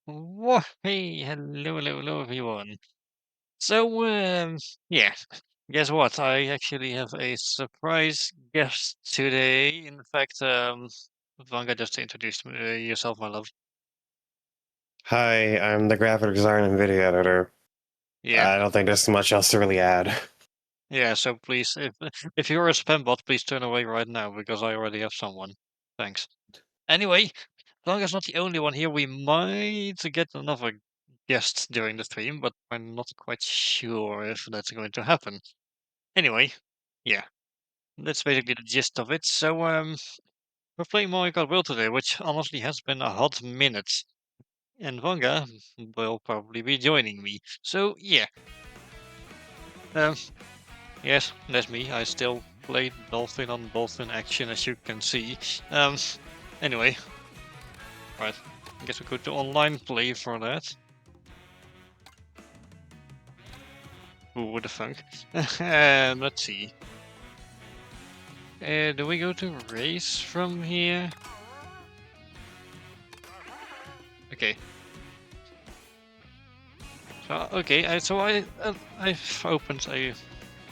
Hey, hello, everyone. So, yeah, guess what? I actually have a surprise guest today. In fact, Vanga just introduced yourself, my love. Hi, I'm the graphic designer and video editor. Yeah, I don't think there's much else to really add. yeah. So please, if you're a spam bot, please turn away right now because I already have someone. Thanks. Anyway, Vanga's not the only one here. We might get another guest during the stream, but we're not quite sure if that's going to happen. Anyway, yeah. That's basically the gist of it. So, we're playing Mario Kart World today, which honestly has been a hot minute. And Vanga will probably be joining me. So, yeah. Um, yes, that's me. I still play Dolphin on Dolphin action, as you can see. Um, anyway, right. I guess we go to online play for that. Who would have thunk? Let's see. Do we go to race from here? Okay. So, okay, I've opened a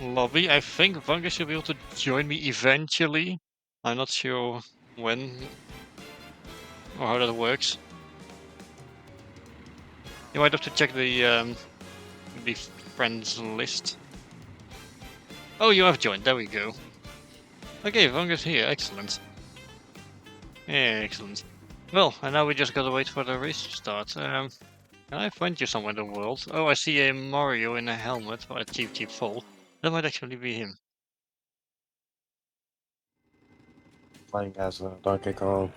lobby. I think Vanga should be able to join me eventually. I'm not sure when or how that works. You might have to check the friends list. Oh, you have joined. There we go. Okay, Vanga's here. Excellent. Yeah, excellent. Well, and now we just gotta wait for the race to start. Can I find you somewhere in the world? Oh, I see a Mario in a helmet, or a cheap fall. That might actually be him. Playing as Donkey Kong.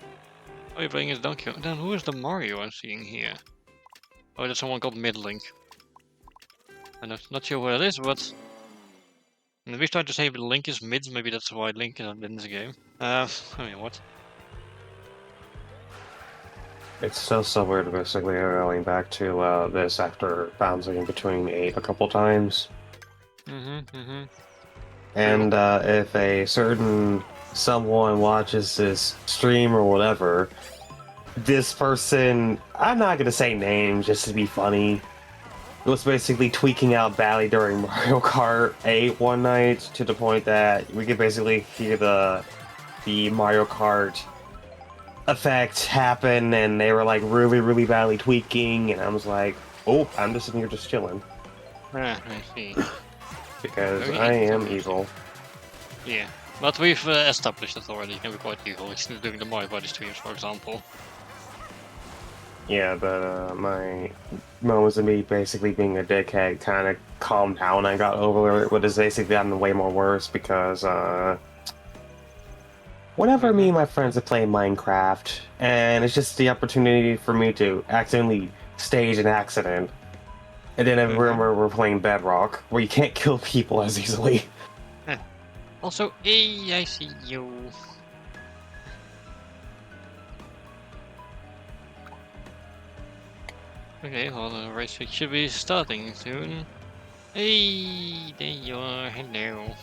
Oh, you're playing as Donkey Kong. Then who is the Mario I'm seeing here? Oh, there's someone called Midlink. I'm not sure where it is, but we tried to say Link is mid. Maybe that's why Link is in this game. I mean, what? It's so weird basically going back to this after bouncing in between 8 a couple times. True. And if a certain someone watches this stream or whatever, this person, I'm not gonna say names just to be funny, was basically tweaking out badly during Mario Kart 8 one night to the point that we could basically hear the Mario Kart effect happen, and they were like really badly tweaking, and I was like, oh, I'm just sitting here just chilling Ah, I see. because Very I am interesting. evil. Yeah, but we've established that already. Can be quite evil. He's doing the Mario Body streams, for example. Yeah, but my moments of me basically being a dickhead kind of calmed down. I got over it, but it's basically gotten way more worse because whenever me Mm-hmm. and my friends are playing Minecraft, and it's just the opportunity for me to accidentally stage an accident. And then I Mm-hmm. remember we're playing Bedrock, where you can't kill people as easily. Also, hey, I see you. Okay, well, the race should be starting soon. Hey, there you are. Hello.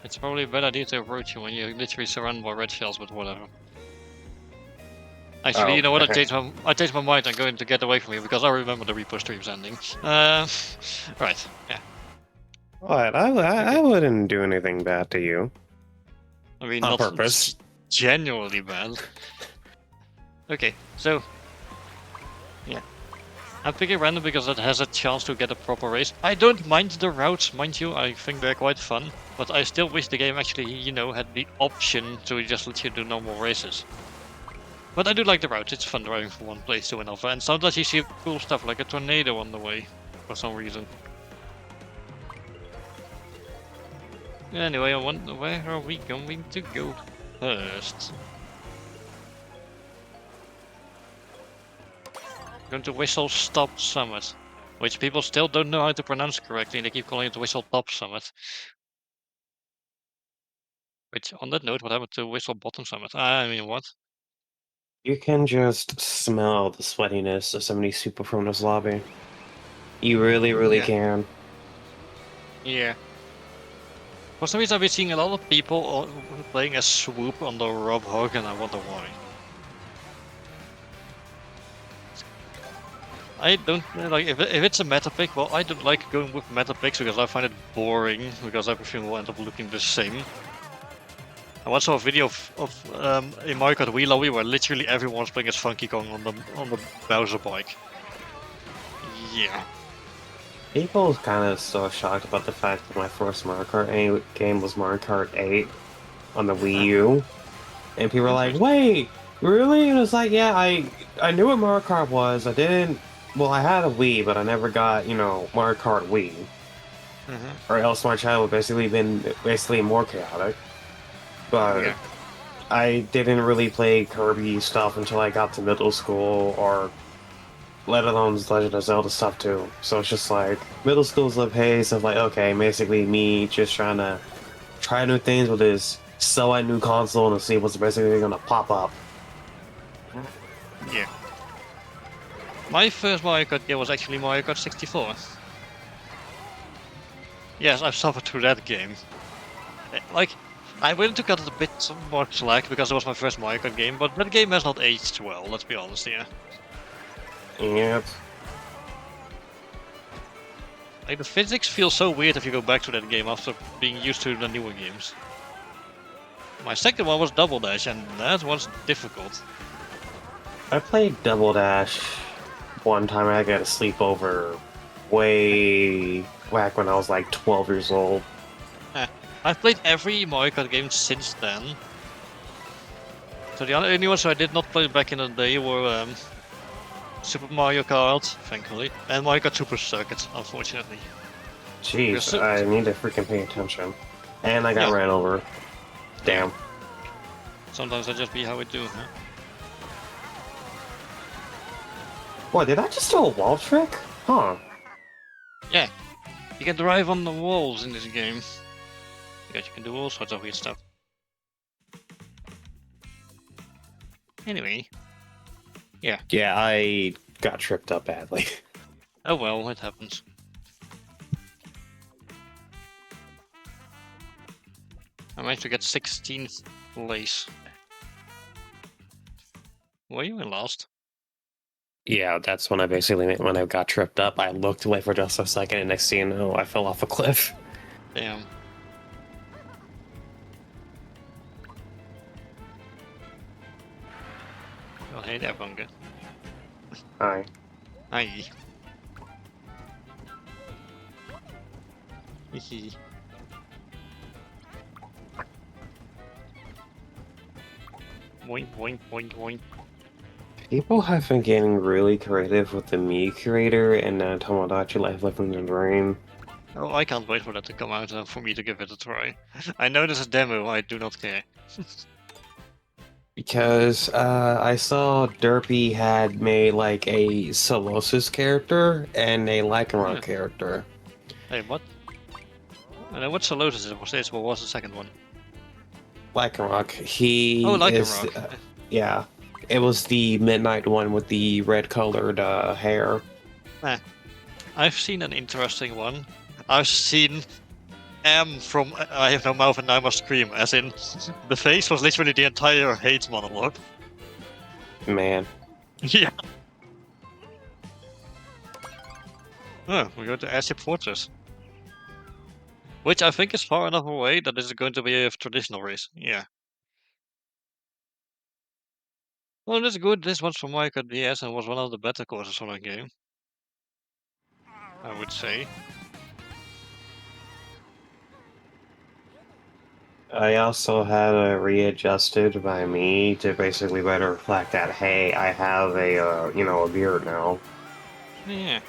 It's probably a bad idea to approach you when you're literally surrounded by red shells, but whatever. Actually, Oh, you know what? I changed my mind. I'm going to get away from you because I remember the repo stream's ending. Right. Yeah. what? I Okay. wouldn't do anything bad to you I mean, on not purpose. genuinely bad. Okay. So yeah, I'm picking random because it has a chance to get a proper race. I don't mind the routes, mind you. I think they're quite fun, but I still wish the game actually, had the option to just let you do normal races. But I do like the routes. It's fun driving from one place to another, and sometimes you see cool stuff like a tornado on the way for some reason. Anyway, I wonder where are we going to go first? Going to Whistle Stop Summit, which people still don't know how to pronounce correctly. They keep calling it Whistle Top Summit. Which, on that note, what happened to Whistle Bottom Summit? I mean, what? You can just smell the sweatiness of somebody super from this lobby. You really Yeah, can. yeah. For some reason, I've been seeing a lot of people playing a swoop on the Rob Hog, and I wonder why. I don't like if it's a meta pick. Well, I don't like going with meta picks because I find it boring because everything will end up looking the same. I once saw a video of a Mario Kart Wii lobby where literally everyone was playing as Funky Kong on the Bowser bike. Yeah. People kind of so shocked about the fact that my first Mario Kart game was Mario Kart 8 on the Wii U, and people were like, Interesting. "Wait, really?" And it was like, "Yeah, I knew what Mario Kart was. I didn't. Well, I had a Wii, but I never got Mario Kart Wii, or else my child would basically been basically more chaotic." But Yeah. I didn't really play Kirby stuff until I got to middle school, or let alone Legend of Zelda stuff too. So it's just like middle school's the pace of like, okay, basically me just trying to try new things with this sell a new console and see what's basically gonna pop up. Yeah. My first Mario Kart game was actually Mario Kart 64. Yes, I've suffered through that game. Like, I'm willing to cut it a bit more slack because it was my first Mario Kart game, but that game has not aged well, let's be honest here. Yep. Like, the physics feel so weird if you go back to that game after being used to the newer games. My second one was Double Dash, and that was difficult. I played Double Dash one time. I got a sleepover way back when I was like 12 years old. I've played every Mario Kart game since then. So the only ones I did not play back in the day were Super Mario Kart, thankfully, and Mario Kart Super Circuit, unfortunately. Jeez, Because, I need to freaking pay attention. And I got yeah, ran over. Damn. sometimes that just be how it do, huh? What, did I just do a wall trick? Huh. Yeah, you can drive on the walls in this game. Because you can do all sorts of weird stuff. Anyway, yeah. Yeah, I got tripped up badly. Oh well, it happens. I managed to get 16th place. Were you in last? Yeah, that's when when I got tripped up, I looked away for just a second, and next thing you know, I fell off a cliff. Damn. Oh, hey there, Bunga. Hi. Hi. Hehe. Boink, boink, boink, boink. People have been getting really creative with the Mii creator and Tomodachi Life Living the Dream. Oh, I can't wait for that to come out and for me to give it a try. I know this is a demo, I do not care. Because I saw Derpy had made like a Solosis character and a Lycanroc Yeah. character. Hey, what? I know what Lotus is, what was the second one? Lycanroc, Oh, he like a is, rock. yeah, it was the midnight one with the red colored hair. I've seen an interesting one. I've seen M from I Have No Mouth and I Must Scream, as in, the face was literally the entire hate monologue. Man. Yeah. Oh, we go to Airship Fortress. Which I think is far enough away that this is going to be a traditional race. Yeah. Well, that's good. This one's from Mario Kart DS and was one of the better courses from that game, I would say. I also had it readjusted by me to basically better reflect that, hey, I have a beard now. Yeah.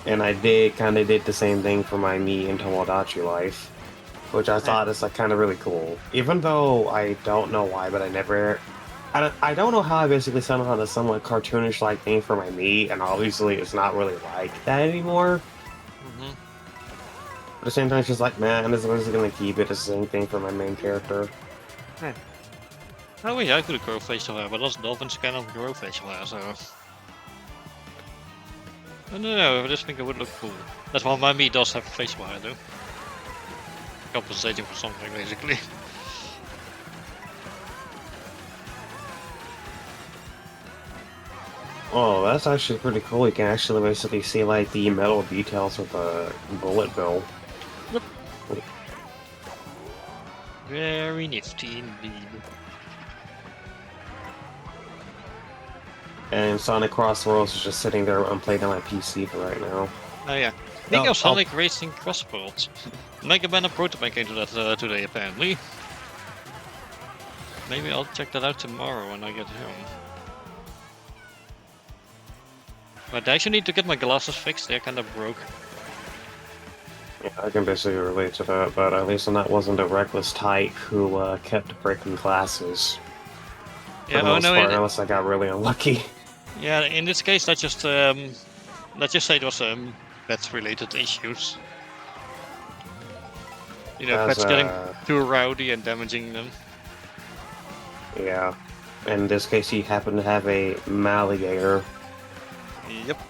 And I kind of did the same thing for my Mii and Tomodachi life, which I thought is like kind of really cool. Even though I don't know why, but I don't know how I basically settled on a somewhat cartoonish like thing for my Mii, and obviously it's not really like that anymore. Mm-hmm. But at the same time, it's just like, man, I'm just gonna keep it the same thing for my main character. Oh yeah, I could grow facial hair, but those dolphins cannot grow facial hair, so... I don't know, I just think it would look cool. That's why my Mii does have facial hair, though. Compensating for something, basically. Oh, that's actually pretty cool. You can actually basically see like the metal details of the bullet bill. Yep. Very nifty indeed. And Sonic Cross Worlds is just sitting there unplayed on my PC for right now. Oh yeah. Speaking Oh, of Sonic Racing Cross Worlds, Mega Man and Protoman came to that today apparently. Maybe I'll check that out tomorrow when I get home. But I actually need to get my glasses fixed, they're kind of broke. yeah, I can basically relate to that, but at least that wasn't a reckless tyke who kept breaking glasses. For Yeah, the oh most no, part, unless I got really unlucky. yeah, in this case, let's just say it was pet-related issues. You know, As pets getting too rowdy and damaging them. yeah. In this case, he happened to have a Maligator. Yep.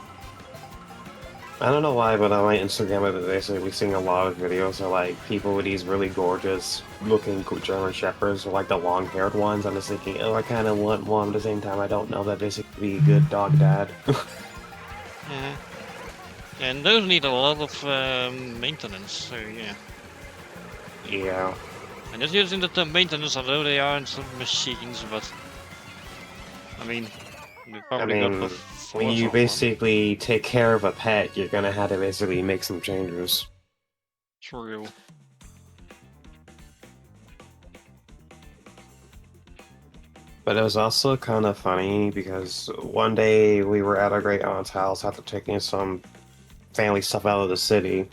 I don't know why, but on my Instagram, I've been basically seeing a lot of videos of like people with these really gorgeous looking German Shepherds, or like the long haired ones. I'm just thinking, oh, I kind of want one. At the same time, I don't know that basically be a good dog dad. Yeah. And those need a lot of maintenance, so yeah. Yeah. And just using the term maintenance, although they aren't machines, but I mean, we I probably got the mean, when force you of one. basically take care of a pet, you're gonna have to basically make some changes. True. But it was also kind of funny because one day we were at our great aunt's house after taking some family stuff out of the city,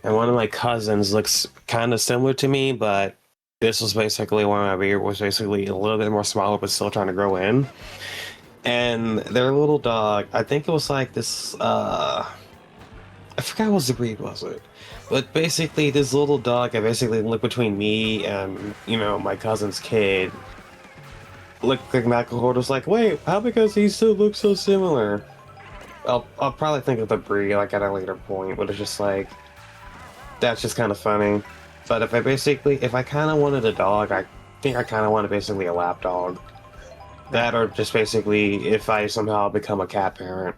and one of my cousins looks kind of similar to me, but this was basically one of my beard was basically a little bit more smaller, but still trying to grow in. And their little dog, I think it was like this. I forgot what the breed was it, but basically this little dog, I basically looked between me and my cousin's kid. Looked like McElhord was like, wait, how because he still looks so similar? I'll probably think of the breed like at a later point, but it's just like that's just kind of funny. But if I kind of wanted a dog, I think I kind of wanted basically a lap dog. That or just basically if I somehow become a cat parent.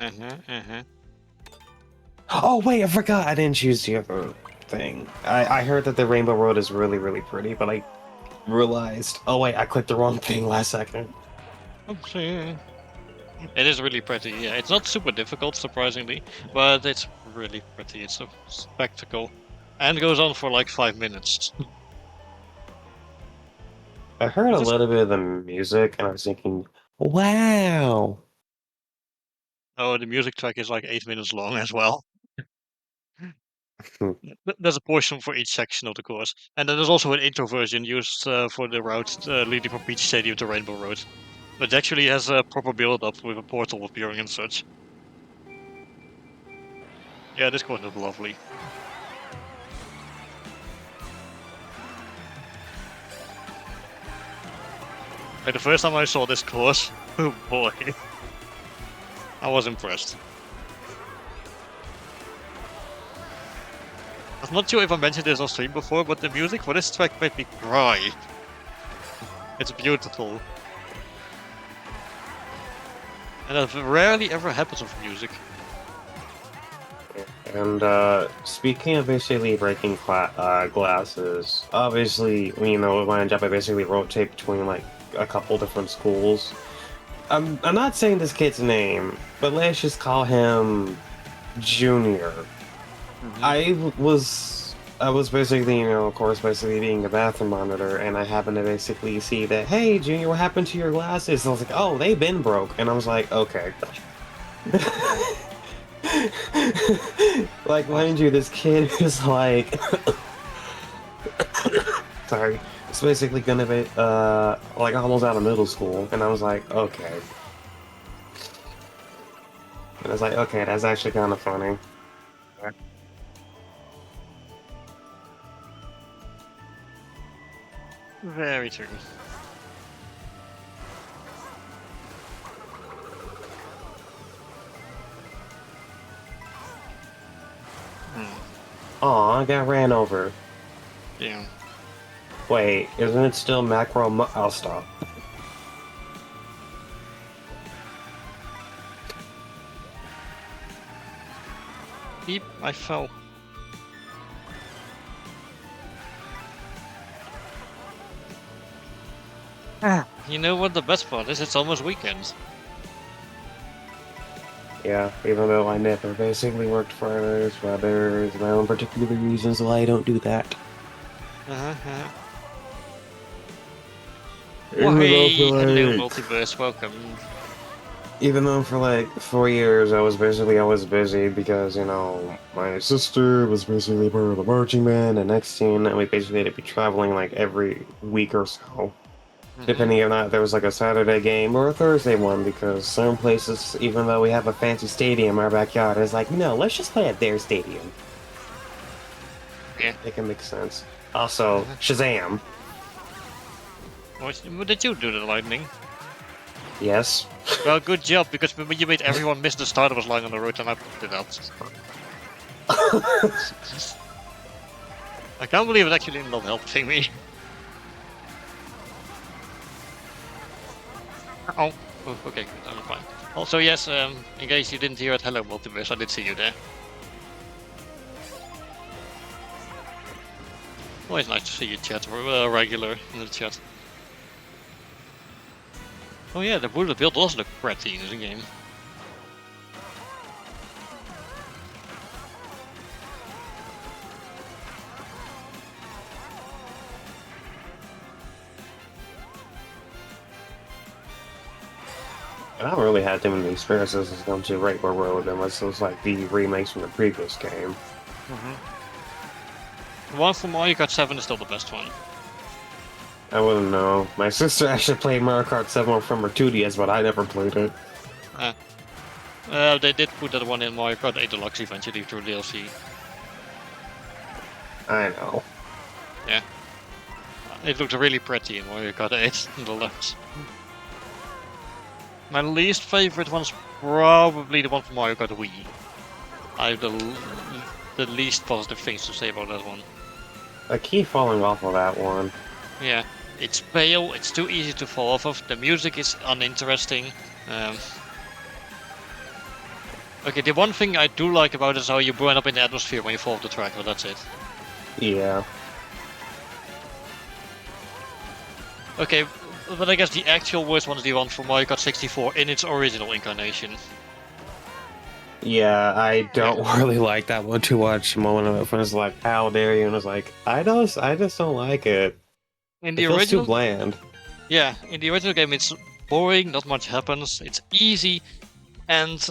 Uh-huh. Oh wait, I forgot I didn't choose the other thing. I heard that the Rainbow Road is really really pretty, but I realized oh wait I clicked the wrong thing last second. Okay. It is really pretty, yeah. It's not super difficult, surprisingly, but it's really pretty. It's a spectacle. And goes on for like 5 minutes. I heard a It's just, little bit of the music and I was thinking, wow. oh, the music track is like 8 minutes long as well. There's a portion for each section of the course. And then there's also an intro version used for the route leading from Peach Stadium to Rainbow Road. Which actually has a proper build-up with a portal appearing and such. Yeah, this course is lovely. Like, the first time I saw this course, oh boy, I was impressed. I'm not sure if I mentioned this on stream before, but the music for this track made me cry. It's beautiful. And that rarely ever happens with music. And speaking of basically breaking glasses, obviously, with my job, I basically rotate between like a couple different schools. I'm not saying this kid's name, but let's just call him Junior. I was basically, of course, basically being a bathroom monitor, and I happened to basically see that, hey, Junior, what happened to your glasses? And I was like, oh, they've been broke, and I was like, okay. Like, Oh, mind you, this kid is like, sorry, it's basically gonna be, like almost out of middle school, and I was like, okay. And I was like, okay, that's actually kind of funny. very true. Hmm. Aw, I got ran over. Yeah. Wait, isn't it still I'll stop. Eep, I fell. You know what the best part is? It's almost weekend. Yeah, even though I never basically worked Fridays, but there's my own particular reasons why I don't do that. Well, Even though hey, for hello, like, multiverse, welcome. even though for like 4 years I was basically always busy because my sister was basically part of the marching band, and next thing we basically had to be traveling like every week or so. Depending on not there was like a Saturday game or a Thursday one, because some places, even though we have a fancy stadium in our backyard, is like, no, let's just play at their stadium. Yeah. It can make sense. Also, Shazam. What did you do to the lightning? Yes. Well, good job, because you made everyone miss the start. I was lying on the road and I picked it up. I can't believe it actually ended up helping me. Oh, okay, good, I'm fine. Also, yes, in case you didn't hear it, hello, multiverse, I did see you there. Always nice to see you chat, regular in the chat. Oh yeah, the bullet build does look pretty in this game. I haven't really had too many experiences as come to Right Where Road unless it was like the remakes from the previous game. The one from Mario Kart 7 is still the best one. I wouldn't know. My sister actually played Mario Kart 7 from her 2DS, but I never played it. They did put that one in Mario Kart 8 Deluxe eventually through DLC. I know. Yeah. It looked really pretty in Mario Kart 8 Deluxe. My least favorite one's probably the one from Mario Kart Wii. I have the least positive things to say about that one. I keep falling off of that one. Yeah, it's pale, it's too easy to fall off of, the music is uninteresting. Okay, the one thing I do like about it is how you burn up in the atmosphere when you fall off the track, but that's it. Yeah. Okay, but I guess the actual worst one is the one from Mario Kart 64 in its original incarnation. Yeah, I don't really like that one too much. The moment of it when it's like, how dare you? And it's like, I just don't like it. In It the feels too original, bland. yeah, in the original game it's boring, not much happens, it's easy, and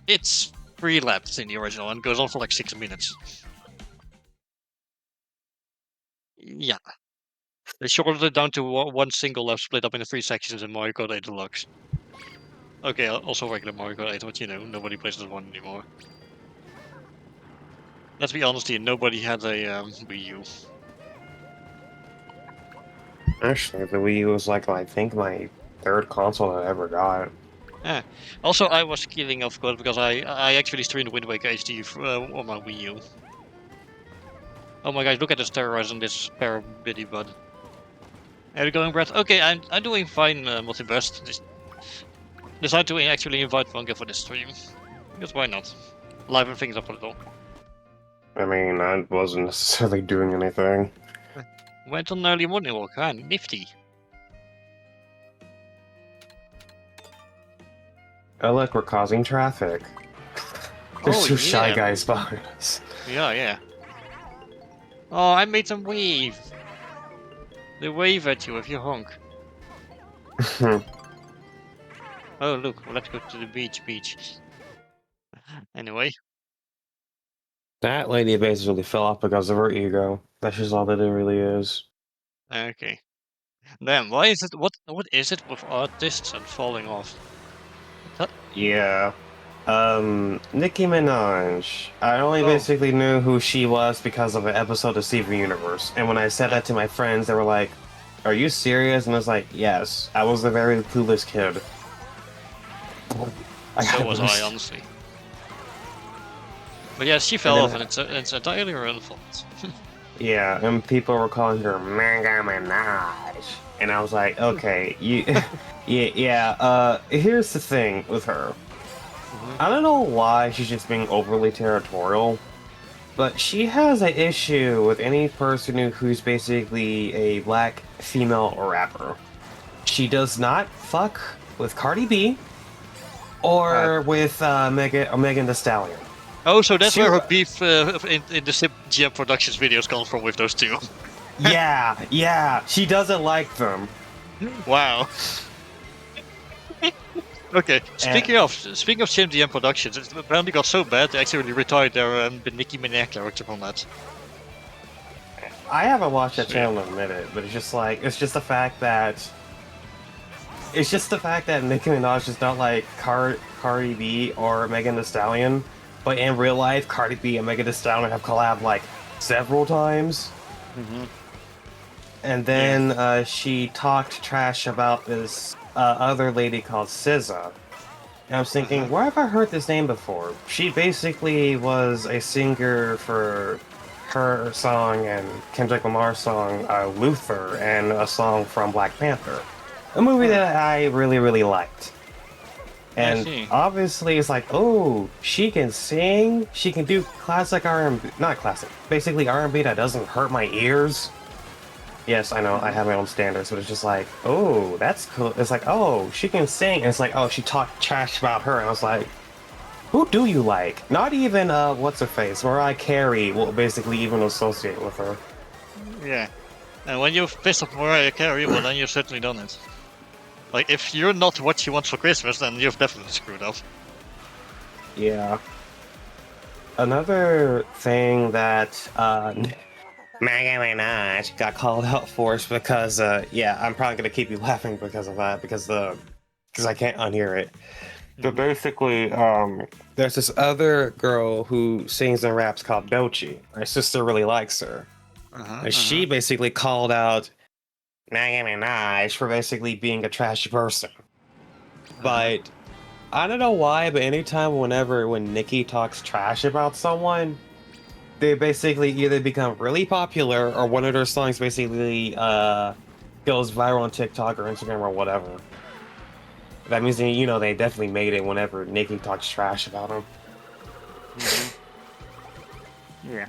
it's 3 laps in the original and goes on for like 6 minutes. Yeah. They shortened it down to one single lap split up into 3 sections in Mario Kart 8 Deluxe. Okay, also regular Mario Kart 8, but nobody plays this one anymore. Let's be honest here, nobody had a Wii U. Actually, the Wii U was like, I think my third console I ever got. Yeah. Also, I was killing, of course, because I actually streamed Wind Waker HD on my Wii U. Oh my gosh, look at this terrorizing this pair of bitty bud. How are you going, Brett? Okay, I'm doing fine, multiverse. Decide to actually invite Funga for this stream. Because why not? Liven things up a little. I mean, I wasn't necessarily doing anything. Went on an early morning walk, huh? Nifty. Oh, look, we're causing traffic. There's two shy yeah. guys behind us. Yeah. Oh, I made them wave. They wave at you if you honk. Oh, look, well, let's go to the beach. Anyway. That lady basically fell off because of her ego. That's just all that it really is. Okay. Damn, why is it? What is it with artists and falling off? Yeah. Nicki Minaj. I only Oh. basically knew who she was because of an episode of Steven Universe. And when I said that to my friends, they were like, "Are you serious?" And I was like, "Yes, I was a very clueless kid." So was I, honestly. But yeah, she fell off, and it's entirely her own fault. Yeah, and people were calling her Mega Minaj. And I was like, okay, you... yeah, here's the thing with her. Hmm. I don't know why she's just being overly territorial, but she has an issue with any person who's basically a black female rapper. She does not fuck with Cardi B Uh, or with Megan Thee Stallion. oh, so that's where Ser- her beef in the Sip GM Productions videos comes from with those two. yeah, she doesn't like them. Wow. Okay. And Speaking of Sim GM Productions, it apparently got so bad they actually retired their the Nicki Minaj character from that. I haven't watched that So yeah. channel in a minute, but it's just the fact that Nicki Minaj does not like Cardi B or Megan Thee Stallion, but in real life, Cardi B and Megan Thee Stallion have collabed like several times. Hmm. And Yeah. then she talked trash about this other lady called SZA. And I was thinking, Uh-huh. where have I heard this name before? She basically was a singer for her song and Kendrick Lamar's song Luther and a song from Black Panther. A movie Huh. that I really, really liked. I And see. obviously it's like, oh, she can sing, she can do classic R&B, not classic, basically R&B that doesn't hurt my ears. Yes, I know, I Hmm. have my own standards, but it's just like, oh, that's cool. It's like, oh, she can sing. And it's like, oh, she talked trash about her. And I was like, who do you like? Not even, what's her face? Mariah Carey will basically even associate with her. Yeah. And when you've pissed off Mariah Carey, well, then you've certainly done it. Like, if you're not what she wants for Christmas, then you've definitely screwed up. Yeah. Another thing that, Megan Minaj got called out for is because, yeah, I'm probably gonna keep you laughing because of that, because I can't unhear it. But Hmm. basically, there's this other girl who sings and raps called Dochi. My sister really likes her. Uh-huh. And Uh-huh. she basically called out Megan Minaj for basically being a trashy person. Uh-huh. But I don't know why, but when Nikki talks trash about someone, they basically either become really popular or one of their songs basically goes viral on TikTok or Instagram or whatever. That means they definitely made it whenever Nikki talks trash about them. Hmm. Yeah.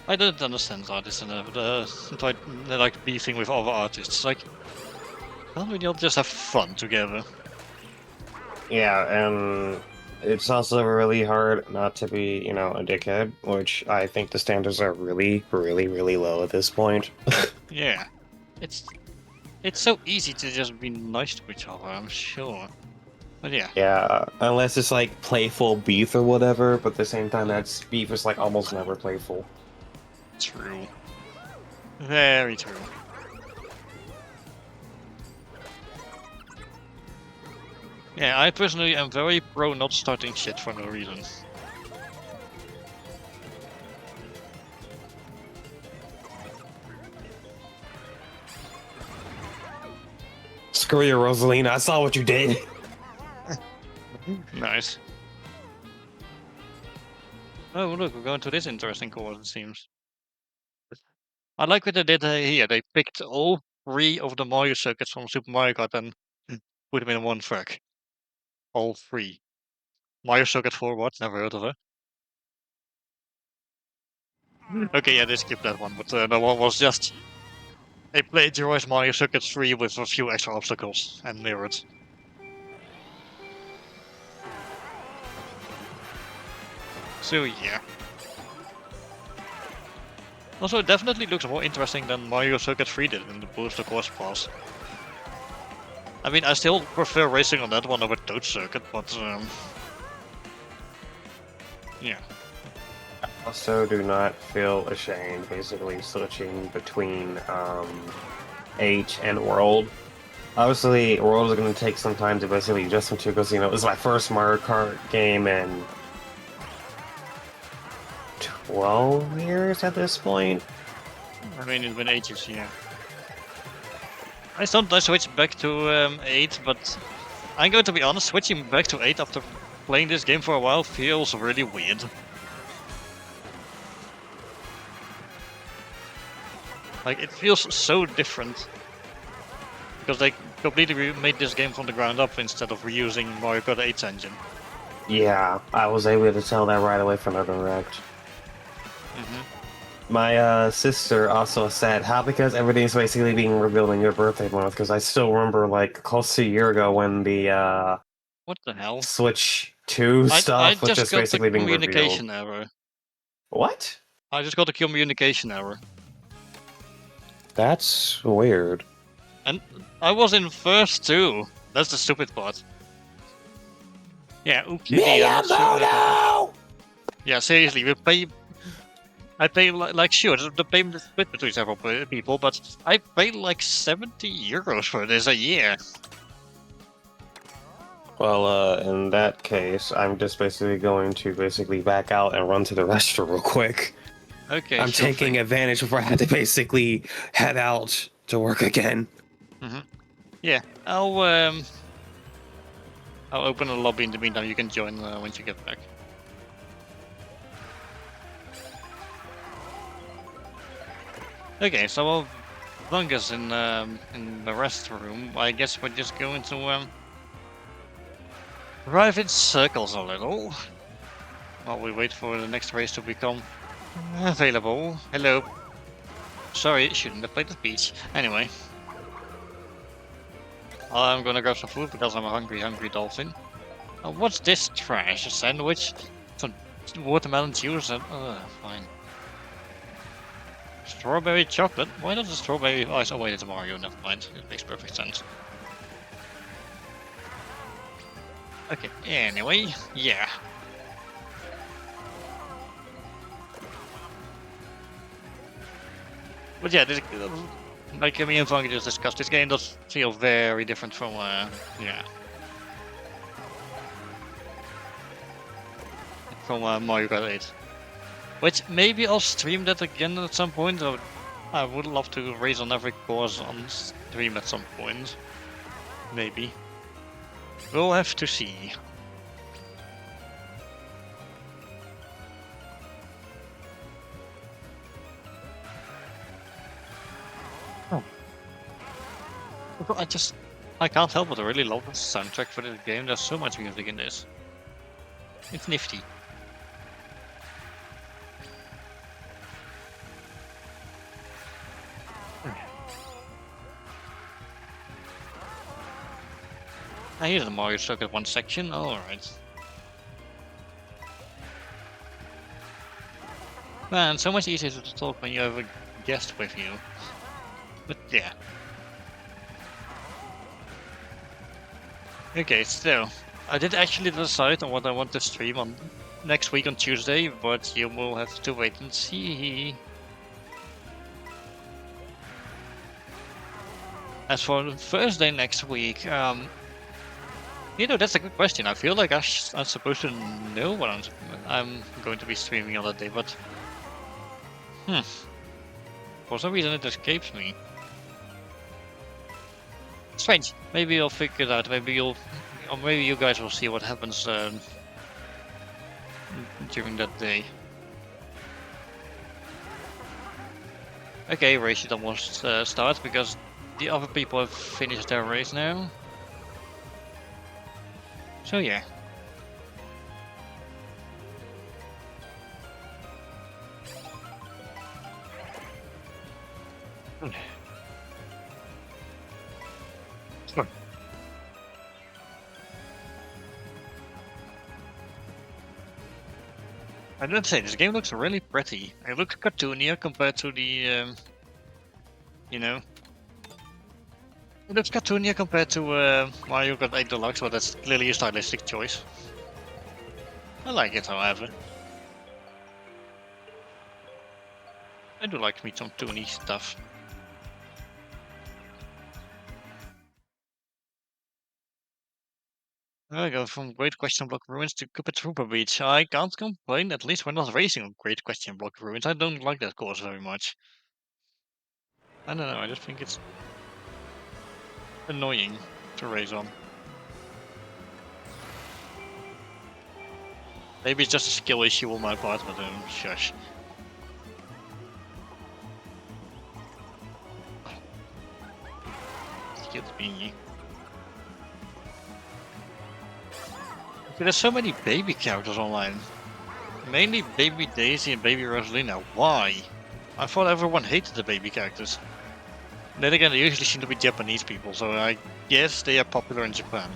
I don't understand artists and they like beefing with other artists. Like, can't we all just have fun together? Yeah, and it's also really hard not to be, a dickhead, which I think the standards are really, really, really low at this point. Yeah. It's it's so easy to just be nice to each other, I'm sure. But yeah. Yeah, unless it's like playful beef or whatever, but at the same time, uh, that's beef is like almost never playful. True. Very true. Yeah, I personally am very pro not starting shit for no reason. Screw you, Rosalina, I saw what you did. Nice. Oh, look, we're going to this interesting course, it seems. I like what they did here. They picked all three of the Mario circuits from Super Mario Kart and put them in one track. All three. Mario Circuit 4, what? Never heard of it. Okay, yeah, they skipped that one, but the one was just a plagiarized Mario Circuit 3 with a few extra obstacles and mirrored. So yeah. Also, it definitely looks more interesting than Mario Circuit 3 did in the booster course pass. I mean, I still prefer racing on that one over Toad Circuit, but yeah. Also, do not feel ashamed basically switching between H and World. Obviously, World is going to take some time to basically adjust into because, it was my first Mario Kart game in 12 years at this point. I mean, it's been ages, yeah. I sometimes switch back to 8, but I'm going to be honest, switching back to 8 after playing this game for a while feels really weird. Like, it feels so different. Because they completely made this game from the ground up instead of reusing Mario Kart 8's engine. Yeah, I was able to tell that right away from the direct. Hmm. My sister also said, how because everything's basically being revealed in your birthday month, because I still remember like close to a year ago when the What the hell? Switch 2 I stuff was just just got the basically being revealed. communication error. What? I just got a communication error. That's weird. And I was in first too. That's the stupid part. Yeah, oopsie I'm not sure what happened. Miyamoto! Yeah, seriously, I pay like sure, the payment is split between several people, but I pay like 70 euros for this a year. Well, in that case, I'm just basically going to basically back out and run to the restroom real quick. Okay, I'm sure taking thing. advantage before I have to basically head out to work again. Hmm. Yeah, I'll open a lobby in the meantime. You can join once you get back. Okay, so while Bungus in the restroom, I guess we're just going to drive in circles a little while we wait for the next race to become available. Hello. Sorry, shouldn't have played the beach. Anyway, I'm gonna grab some food because I'm a hungry dolphin. What's this trash? A sandwich? Some watermelon juice and fine. Strawberry chocolate? Why not the strawberry ice? Oh wait, it's Mario. Never mind. It makes perfect sense. Okay. Anyway, yeah. But yeah, like me and Funky just discussed, this game does feel very different from yeah, from Mario Kart 8. Which maybe I'll stream that again at some point. I would love to race on every course on stream at some point. Maybe. We'll have to see. Oh. I can't help but I really love the soundtrack for this game. There's so much music in this. It's nifty. I hear the Mario Circuit one section. Alright. Man, so much easier to talk when you have a guest with you. But yeah. Okay, so I did actually decide on what I want to stream on next week on Tuesday, but you will have to wait and see. As for Thursday next week, that's a good question. I feel like I'm supposed to know what I'm going to be streaming on that day, but for some reason it escapes me. Strange. Maybe I'll figure it out. Or maybe you guys will see what happens during that day. Okay, race should almost start because the other people have finished their race now. So yeah. I didn't say this game looks really pretty. It looks cartoonier compared to the you know. It looks cartoonier compared to Mario Kart 8 Deluxe, but that's clearly a stylistic choice. I like it, however. I do like me some toony stuff. I go from Great Question Block Ruins to Koopa Troopa Beach. I can't complain, at least we're not racing on Great Question Block Ruins. I don't like that course very much. I don't know, I just think it's annoying to race on. Maybe it's just a skill issue on my part, but shush. Excuse me. There's so many baby characters online. Mainly Baby Daisy and Baby Rosalina. Why? I thought everyone hated the baby characters. Then again, they usually seem to be Japanese people, so I guess they are popular in Japan.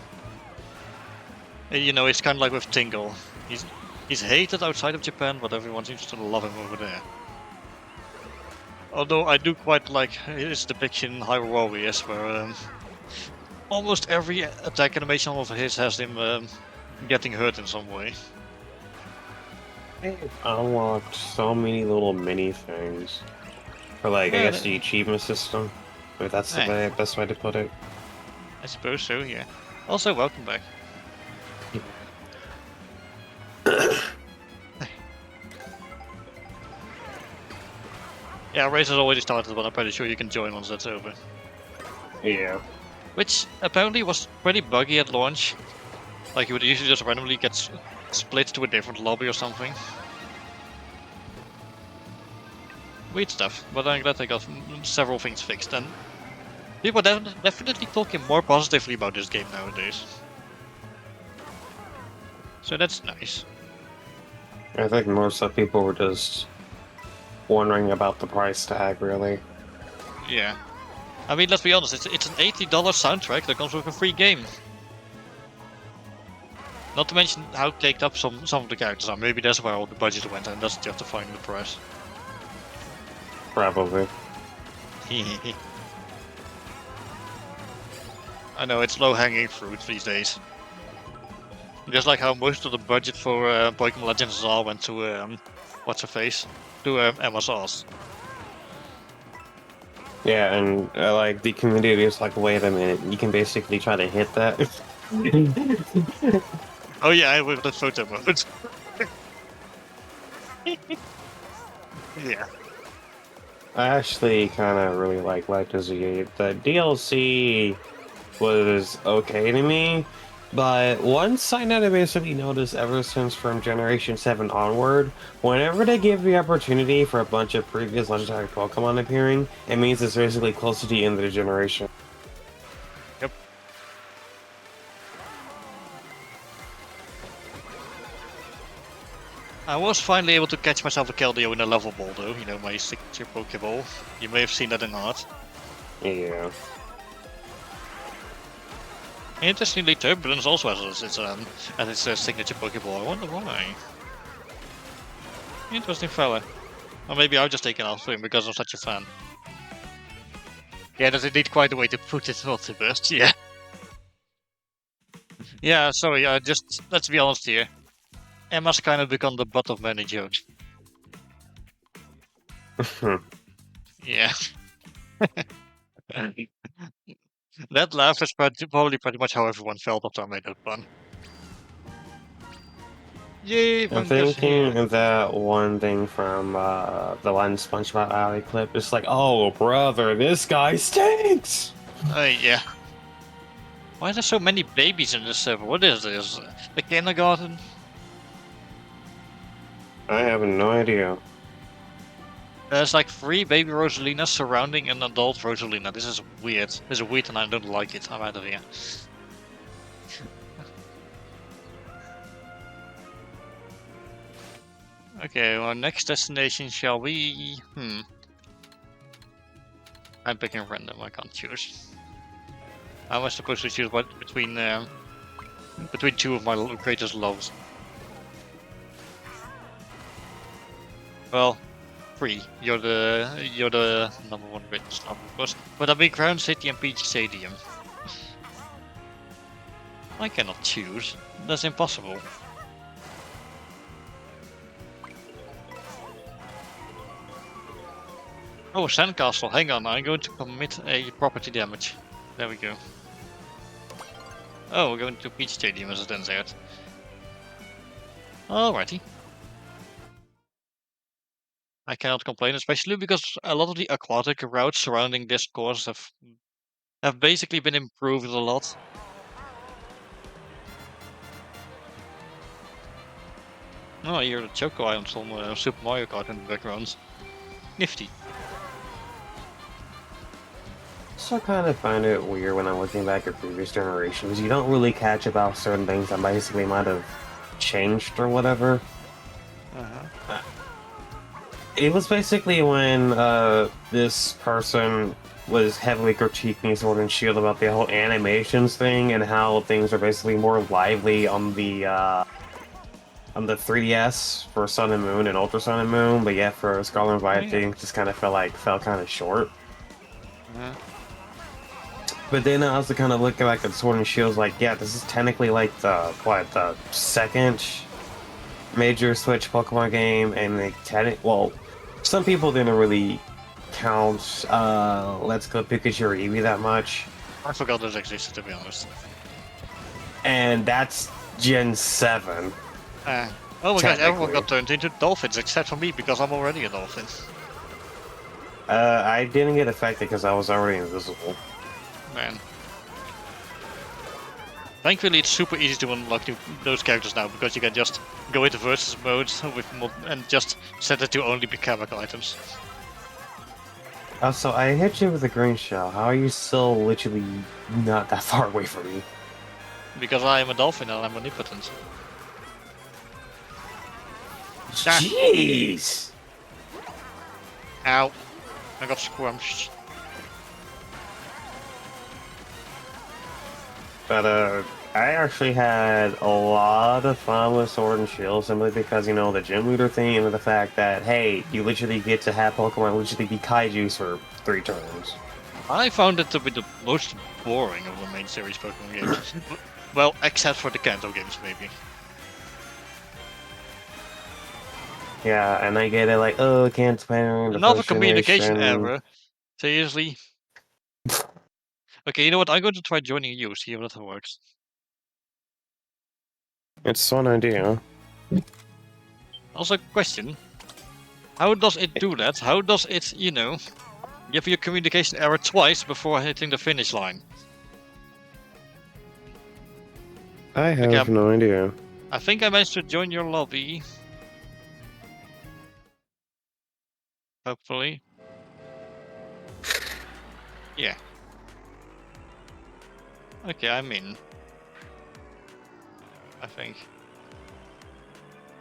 You know, it's kind of like with Tingle. He's hated outside of Japan, but everyone seems to love him over there. Although I do quite like his depiction in Hyrule Warriors, where almost every attack animation of his has him getting hurt in some way. I unlocked so many little mini things. For like, I Yeah, guess the achievement system. If that's the best way to put it. I suppose so, yeah. Also, welcome back. Yeah, race has already started, but I'm pretty sure you can join once that's over. Yeah. Which apparently was pretty buggy at launch. Like you would usually just randomly get split to a different lobby or something. Weird stuff, but I'm glad they got several things fixed, and people are definitely talking more positively about this game nowadays. So that's nice. I think most of people were just wondering about the price tag, really. Yeah. I mean, let's be honest, it's an $80 soundtrack that comes with a free game. Not to mention how caked up some of the characters are. Maybe that's where all the budget went, and that's justifying the price. Probably. I know, it's low-hanging fruit these days. Just like how most of the budget for Pokemon Legends Azar went to, what's her face? To Emma Sauce. Yeah, and like the community is like, wait a minute, you can basically try to hit that. Oh yeah, with the photo mode. Yeah. I actually kind of really like Legends of Eight. The DLC was okay to me, but one sign that I basically noticed ever since from Generation 7 onward, whenever they give the opportunity for a bunch of previous legendary Pokemon appearing, it means it's basically close to the end of the generation. Yep. I was finally able to catch myself a Keldeo in a level ball though, you know, my signature Pokeball. You may have seen that in art. Yeah. Interestingly, Turbulence also has its signature Pokeball. I wonder why. Interesting fella. Or maybe I've just taken after him because I'm such a fan. Yeah, that's indeed quite a way to put it, Multiverse, yeah. Yeah, sorry, just, let's be honest here. Emma's kind of become the butt of many jokes. Yeah. That laugh is probably pretty much how everyone felt after I made that pun. Yay, I'm Bunker's thinking here. that one thing from the one SpongeBob Alley clip is like, oh brother, this guy stinks! Yeah. Why are there so many babies in this server? What is this? The kindergarten? I have no idea. There's like 3 baby Rosalinas surrounding an adult Rosalina. This is weird. This is weird and I don't like it. I'm out of here. Okay, our next destination shall be... I'm picking random, I can't choose. How am I supposed to choose between 2 of my greatest loves? Well, 3. You're the number 1 greatest love, of course. But I'll be Crown City and Peach Stadium. I cannot choose. That's impossible. Oh, Sandcastle, hang on, I'm going to commit a property damage. There we go. Oh, we're going to Peach Stadium as it turns out. Alrighty. I cannot complain, especially because a lot of the aquatic routes surrounding this course have basically been improved a lot. Oh, I hear the Choco Islands on Super Mario Kart in the background. Nifty. also kind of find it weird when I'm looking back at previous generations. You don't really catch about certain things that basically might have changed or whatever. Uh-huh. It was basically when this person was heavily critiquing Sword and Shield about the whole animations thing and how things are basically more lively on the 3DS for Sun and Moon and Ultra Sun and Moon, but yet for Scarlet and Oh Violet yeah. things just kind of fell kind of short. Uh-huh. But then I also kind of look like at Sword and Shield, like, yeah, this is technically like the second major Switch Pokemon game, and well, some people didn't really count Let's Go Pikachu or Eevee that much, I forgot this existed, to be honest. and that's Gen 7, Oh my gosh, everyone technically. got turned into dolphins except for me because I'm already a dolphin. I didn't get affected because I was already invisible. Man. Thankfully, it's super easy to unlock those characters now because you can just go into versus mode and just set it to only mechanical items. So I hit you with a green shell. How are you still literally not that far away from me? Because I am a dolphin and I'm omnipotent. Ah, Jeez! ow. I got squanched. But I actually had a lot of fun with Sword and Shield simply because, you know, the gym leader thing and the fact that, hey, you literally get to have Pokemon literally be kaijus for 3 turns. I found it to be the most boring of the main series Pokemon games. Well, except for the Kanto games, maybe. Yeah, and I get it, like, oh, can't spam the Another first communication generation. error. Seriously? Okay, you know what? I'm going to try joining you, see if that works. It's one idea. Also, question. How does it do that? How does it, give you a communication error twice before hitting the finish line? I Okay, have no idea. I think I managed to join your lobby. Hopefully. Yeah. Okay, I'm in. I think.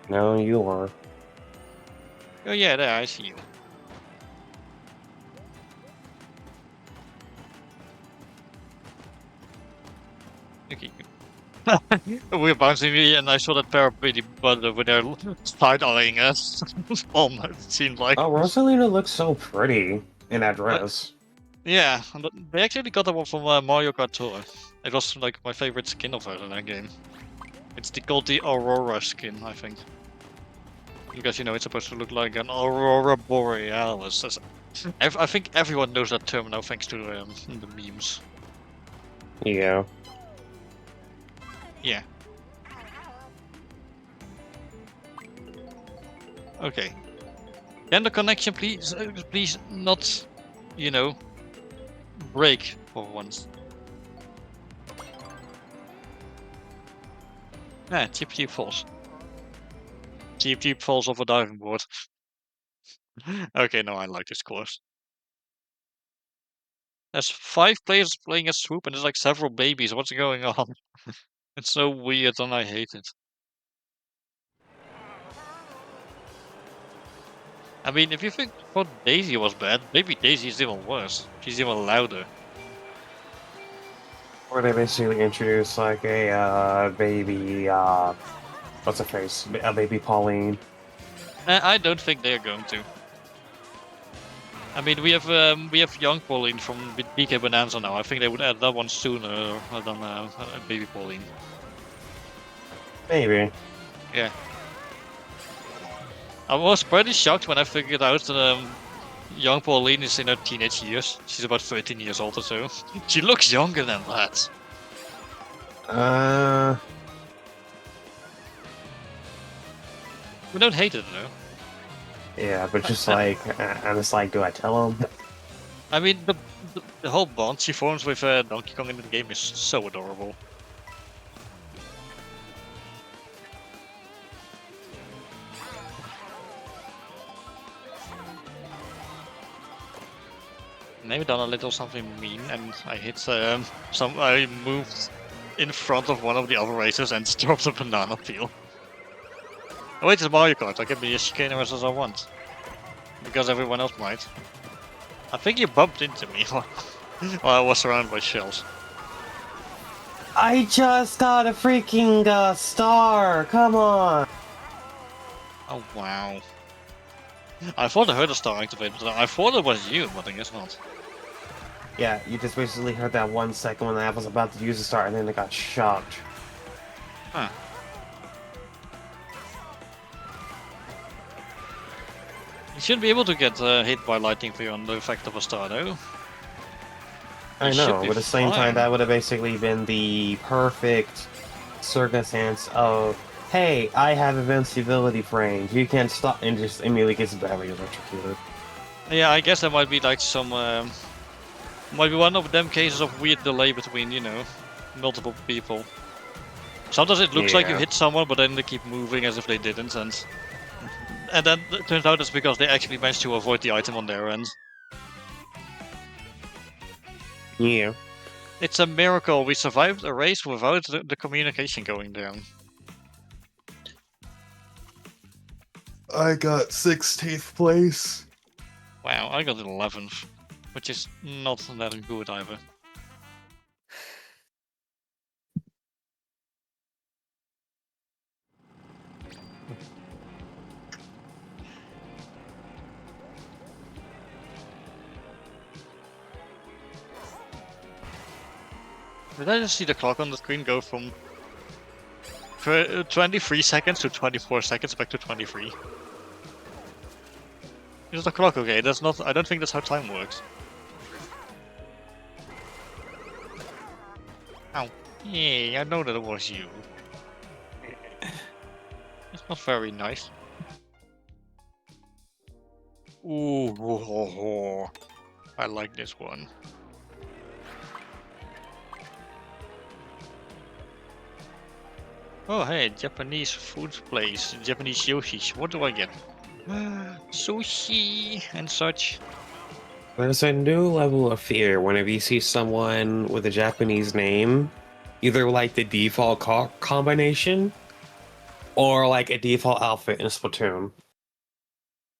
No, you are. Oh yeah, there, I see you. Okay. We're bouncing me, and I saw that pair of pretty buds over there side-eyeing us. Almost, it seemed like. Oh, Rosalina looks so pretty in that But, dress. yeah, they actually got that one from Mario Kart Tour. It was like my favorite skin of her in that game. It's called the Aurora skin, I think. Because, it's supposed to look like an Aurora Borealis. I think everyone knows that term now thanks to the memes. Yeah. Yeah. Okay. Can the connection please not, you know, break for once? Ah, Cheap Cheap falls. Cheap Cheap falls off a diving board. Okay, no, I like this course. There's 5 players playing a swoop and there's like several babies. What's going on? It's so weird and I hate it. I mean, if you think what Daisy was bad, Baby Daisy is even worse. She's even louder. Where they basically introduce like a baby, what's her face? A baby Pauline. I don't think they're going to. I mean, we have young Pauline from BK Bonanza now. I think they would add that one sooner than baby Pauline. Maybe. Yeah. I was pretty shocked when I figured out that young Pauline is in her teenage years. She's about 13 years old or so. She looks younger than that. Uh, We don't hate it though. yeah, but just Uh, like, I'm just like, do I tell him? I mean, the whole bond she forms with Donkey Kong in the game is so adorable. maybe done a little something mean, and I hit I moved in front of one of the other racers and dropped a banana peel. Oh wait, it's Mario Kart. I can be as chicanerous as I want, because everyone else might. I think you bumped into me while I was surrounded by shells. I just got a freaking star. Come on. Oh wow. I thought I heard a star activated. I thought it was you, but I guess not. Yeah, you just basically heard that 1 second when I was about to use the star, and then it got shocked. Huh. You should be able to get hit by lightning through on the effect of a star, though. I You should know, be but at the same time, fine. that would have basically been the perfect circumstance of, hey, I have invincibility frames. You can't stop, and just immediately gets badly electrocuted. Yeah, I guess there might be like some, might be one of them cases of weird delay between, you know, multiple people. Sometimes it looks like you Yeah. hit someone, but then they keep moving as if they didn't, and then it turns out it's because they actually managed to avoid the item on their end. Yeah. It's a miracle we survived a race without the communication going down. I got 16th place. Wow, I got 11th, which is not that good either. Did I just see the clock on the screen go from 23 seconds to 24 seconds back to 23? Is the clock okay? That's not. I don't think that's how time works. Ow. Yeah, I know that it was you. It's not very nice. Ooh, ho, ho, ho. I like this one. Oh hey, Japanese food place, Japanese Yoshis. What do I get? Sushi and such. There's a new level of fear whenever you see someone with a Japanese name, either like the default combination or like a default outfit in Splatoon.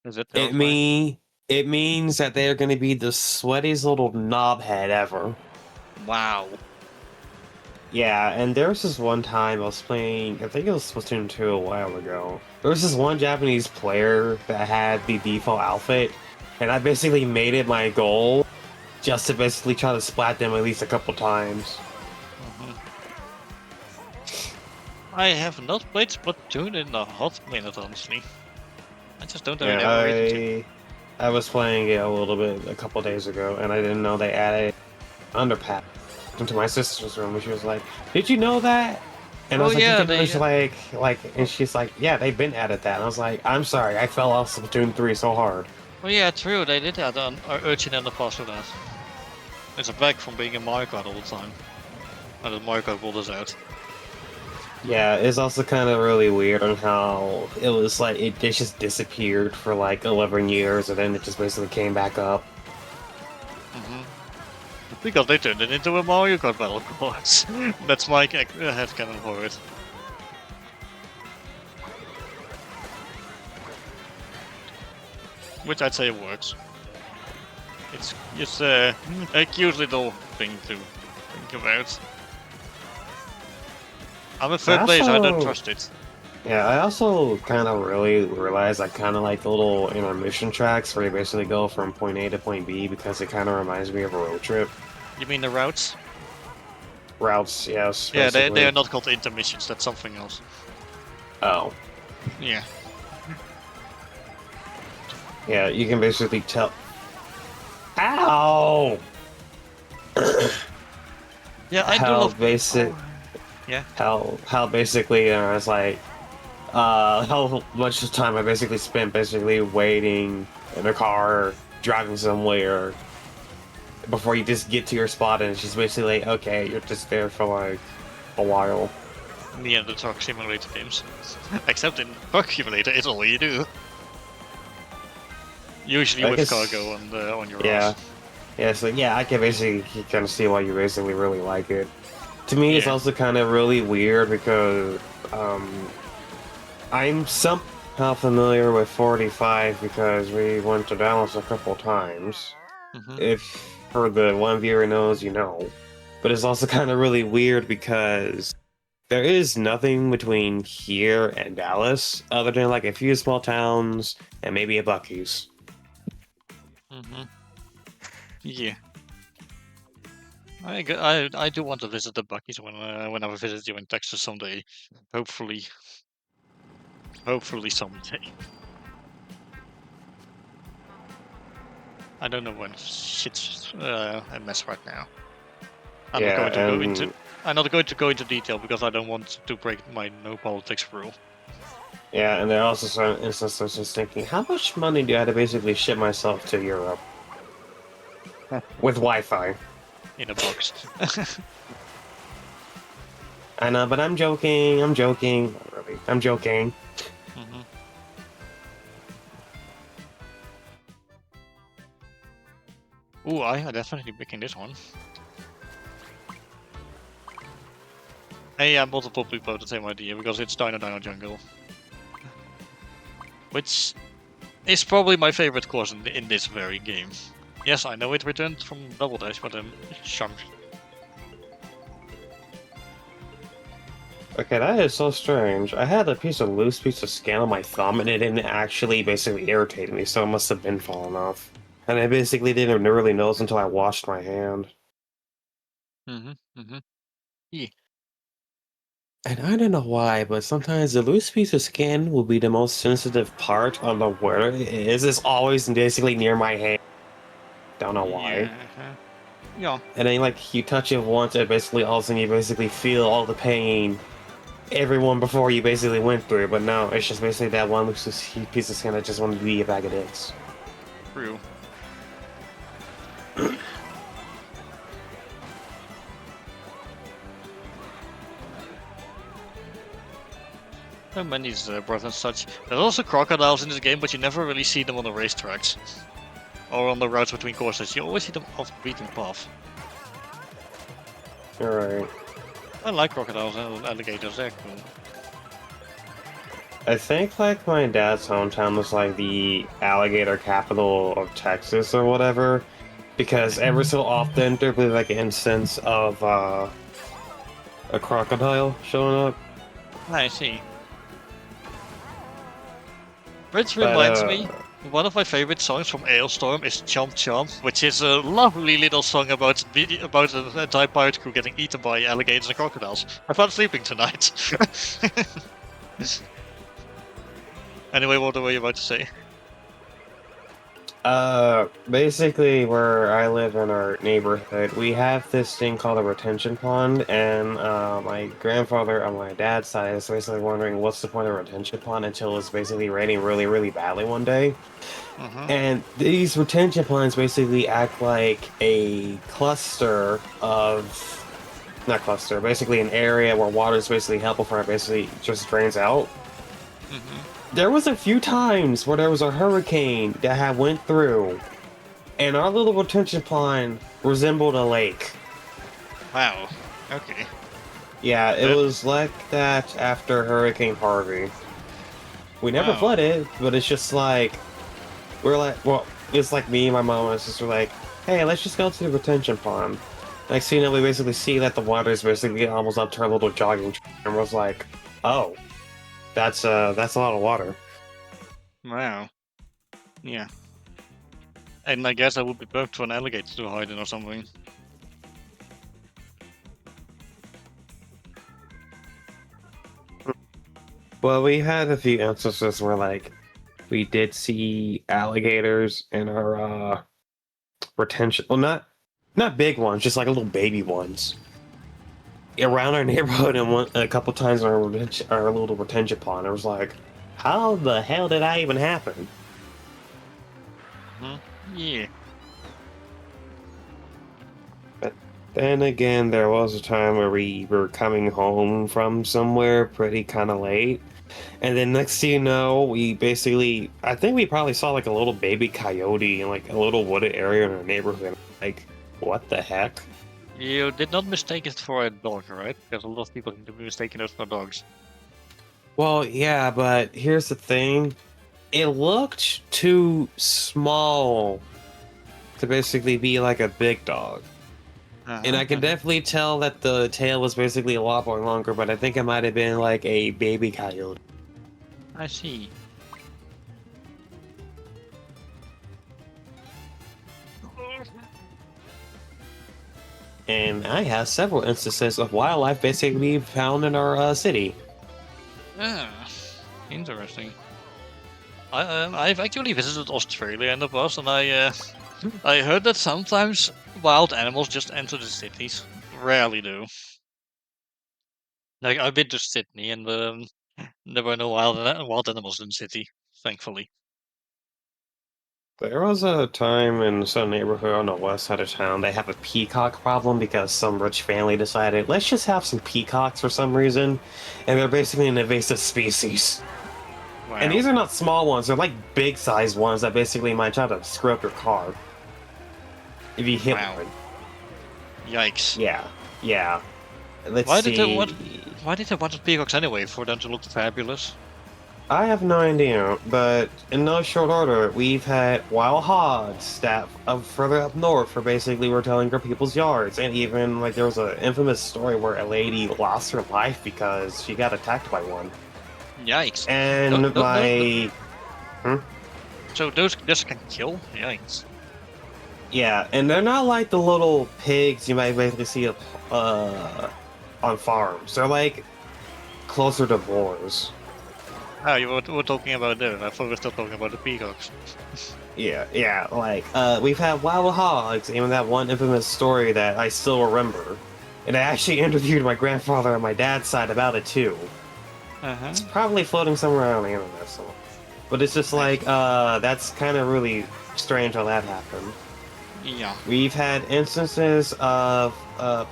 Is it It terrifying? it means that they're going to be the sweatiest little knobhead ever. Wow. Yeah, and there was this one time I was playing, I think it was Splatoon 2 a while ago. There was this one Japanese player that had the default outfit, and I basically made it my goal just to basically try to splat them at least a couple times. I have not played Splatoon in a hot minute, honestly. I just don't have Yeah, ever reason to. I was playing it a little bit a couple days ago, and I didn't know they added underpack into my sister's room, and she was like, "Did you know that?" And I Oh was like, "You yeah, didn't know?" they. She's like, and she's like, "Yeah, they've been added that." And I was like, "I'm sorry, I fell off Splatoon 3 so hard." Oh yeah, true. They did add an urchin in the past for that. It's a back from being in Mario Kart all the time. And the Mario Kart rolled us out. Yeah, it's also kind of really weird on how it was like it just disappeared for like 11 years, and then it just basically came back up. Because they turned it into a Mario Kart battle course. That's my headcanon for it. Which I'd say works. It's a cute little thing to think about. I'm a third place, I don't trust it. Yeah, I also kind of really realized I kind of like the little intermission tracks where you basically go from point A to point B because it kind of reminds me of a road trip. You mean the routes? Routes, yes. Yeah, they Basically. are not called intermissions, that's something else. Oh. Yeah. Yeah, you can basically tell. Ow! Yeah, I do how love. basic. Oh, yeah. How basically it's like how much time I basically spent basically waiting in a car driving somewhere before you just get to your spot, and it's just basically like, okay, you're just there for like a while. Yeah, the Truck Simulator games. Except in Truck Simulator, it's all you do. Usually I with guess- cargo on your Yeah. ass. Yeah, so yeah, I can basically kind of see why you basically really like it. To me, it's Yeah. also kind of really weird because um, I'm somehow familiar with 45 because we went to Dallas a couple times. Hmm. If for the one viewer knows, you know. But it's also kind of really weird because there is nothing between here and Dallas other than like a few small towns and maybe a Bucky's. Hmm. Yeah. I do want to visit the Bucky's when I visit you in Texas someday. Hopefully, hopefully someday. I don't know when shit's a mess right now. I'm not Yeah, going to go into and I'm not going to go into detail because I don't want to break my no politics rule yeah, and there are also some instances just thinking, how much money do I have to basically ship myself to Europe with Wi-Fi? in a box. I know, but I'm joking. I'm joking. Not really. I'm joking. Hmm. Ooh, I definitely picking this one. Hey, yeah, multiple people have the same idea because it's Dino Dino Jungle, which is probably my favorite course in this very game. Yes, I know it returned from Double Dash, but charm. Okay, that is so strange. I had a loose piece of skin on my thumb, and it didn't actually basically irritate me, so it must have been falling off. And I basically didn't really notice until I washed my hand. Hmm. Hmm. Yeah. And I don't know why, but sometimes the loose piece of skin will be the most sensitive part on the where it is. It's always basically near my hand. Don't know why. Yeah. Yeah. And then like you touch it once, and basically all of a sudden you basically feel all the pain everyone before you basically went through. But no, it's just basically that one loose piece of skin that just wanted to be a bag of dicks. True. So many brothers and such. There's also crocodiles in this game, but you never really see them on the racetracks or on the routes between courses. You always see them off the beaten path. Alright. I like crocodiles and alligators. They're cool. I think like my dad's hometown was like the alligator capital of Texas or whatever. Because every so often there'd be like an instance of a crocodile showing up. I see. Which But reminds me, one of my favorite songs from Ailstorm is Chomp Chomp, which is a lovely little song about about an entire pirate crew getting eaten by alligators and crocodiles. I found sleeping tonight. Anyway, what were you about to say? basically where I live in our neighborhood, we have this thing called a retention pond, and my grandfather on my dad's side is basically wondering what's the point of a retention pond until it's basically raining really, really badly one day. Mm-hmm. And these retention ponds basically act like a cluster of not cluster, basically an area where water is basically helpful for it basically just drains out. Mm-hmm. There was a few times where there was a hurricane that had went through, and our little retention pond resembled a lake. Wow. Okay. Yeah, it That. was like that after Hurricane Harvey. We never Wow. flooded, but it's just like we're like, well, it's like me and my mom and my sister were like, hey, let's just go to the retention pond. Next thing you know, we basically see that the water is basically almost up to our little jogging track, and was like, oh, that's a lot of water. Wow. Yeah. And I guess I would be perfect for an alligator to hide in or something. Well, we had a few instances where like we did see alligators in our retention. Well, not big ones, just like little baby ones around our neighborhood, and a couple times in our little retention pond. It was like, how the hell did that even happen? Hmm. Yeah. But Then again, there was a time where we were coming home from somewhere pretty kind of late. And then next thing you know, we basically, I think we probably saw like a little baby coyote in like a little wooded area in our neighborhood. Like, what the heck? You did not mistake it for a dog, right? Because a lot of people seem to be mistaking it for dogs. Well, yeah, but here's the thing. It looked too small to basically be like a big dog. And Uh-huh, I can uh-huh. definitely tell that the tail was basically a lot more longer, but I think it might have been like a baby coyote. I see. And I have several instances of wildlife basically found in our city. Ah, interesting. I've actually visited Australia in the past, and I heard that sometimes wild animals just enter the cities. Rarely do. Like I've been to Sydney, and there were no wild animals in the city, thankfully. There was a time in some neighborhood on the west side of town they have a peacock problem because some rich family decided let's just have some peacocks for some reason, and they're basically an invasive species. And Wow, these are not small ones; they're like big-sized ones that basically might try to screw up your car if you hit wow, one. yikes! Yeah, yeah. Let's Why did they see. want? Why did they want peacocks anyway? For them to look fabulous? I have no idea, but in no short order, we've had wild hogs that further up north for basically retelling for people's yards, and even like there was an infamous story where a lady lost her life because she got attacked by one. Yikes! No, And no, no, no. my, hmm? So those just can kill? Yikes! Yeah, and they're not like the little pigs you might basically see on farms. They're like closer to boars. Ah, we're talking about that. I thought we were still talking about the peacocks. Yeah, yeah, like, we've had wild hogs, even that one infamous story that I still remember. And I actually interviewed my grandfather on my dad's side about it too. Uh-huh. It's probably floating somewhere on the internet, so. But it's just Nice. like, that's kind of really strange how that happened. Yeah. We've had instances of,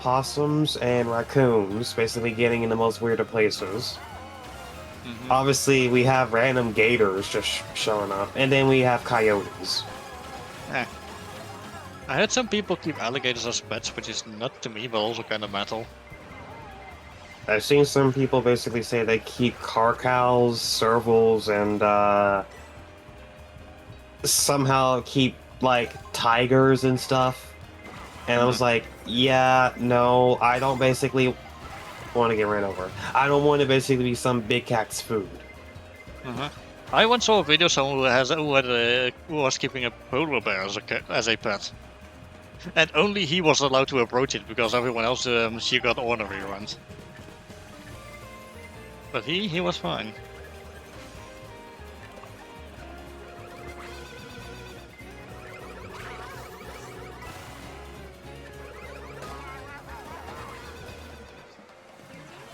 possums and raccoons basically getting in the most weirder places. Mm-hmm. Obviously, we have random gators just showing up, and then we have coyotes. Eh. I heard some people keep alligators as pets, which is not to me, but also kind of metal. I've seen some people basically say they keep car cows, servals, and somehow keep like tigers and stuff. And I Mm-hmm. was like, yeah, no, I don't basically want to get ran over. I don't want to basically be some big cat's food. Mm-hmm. I once saw a video of someone who was keeping a polar bear as a pet, and only he was allowed to approach it because everyone else she got ornery around. But he was fine.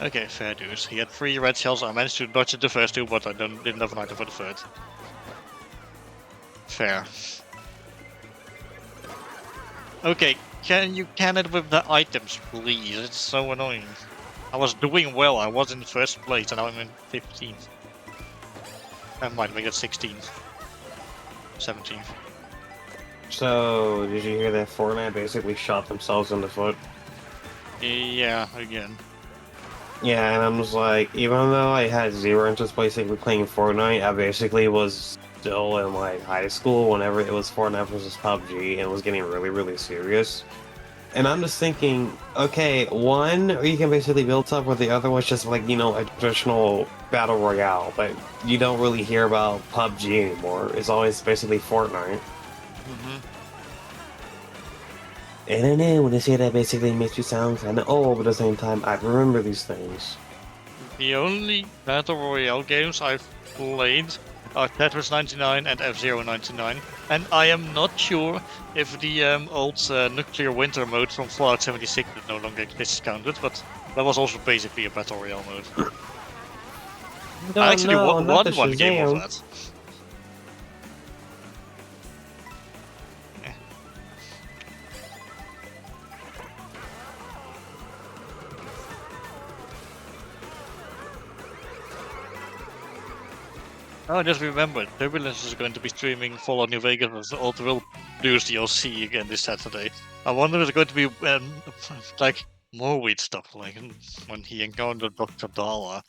Okay, fair dues. He had 3 red shells. I managed to dodge the first 2, but I didn't have an item for the third. Fair. Okay, can you can it with the items, please? It's so annoying. I was doing well. I was in first place, and now I'm in 15th. I might make it 16th, 17th. So, did you hear that Fortnite basically shot themselves in the foot? Yeah, again. Yeah, and I'm just like, even though I had zero interest basically playing Fortnite, I basically was still in like high school whenever it was Fortnite versus PUBG and it was getting really, really serious. And I'm just thinking, okay, one, you can basically build up where the other was just like, a traditional battle royale, but you don't really hear about PUBG anymore. It's always basically Fortnite. Hmm. And I know when I say that basically makes you sound kind of old, but at the same time, I remember these things. The only Battle Royale games I've played are Tetris 99 and F-Zero 99, and I am not sure if the old Nuclear Winter mode from Fallout 76 that no longer exists counted, but that was also basically a Battle Royale mode. I No, actually no, not the won one game of Shazam. that. Eh. Oh, I just remembered. Turbulence is going to be streaming Fallout New Vegas as Overdue DLC again this Saturday. I wonder if it's going to be like more weird stuff, like when he encountered Dr. Dala.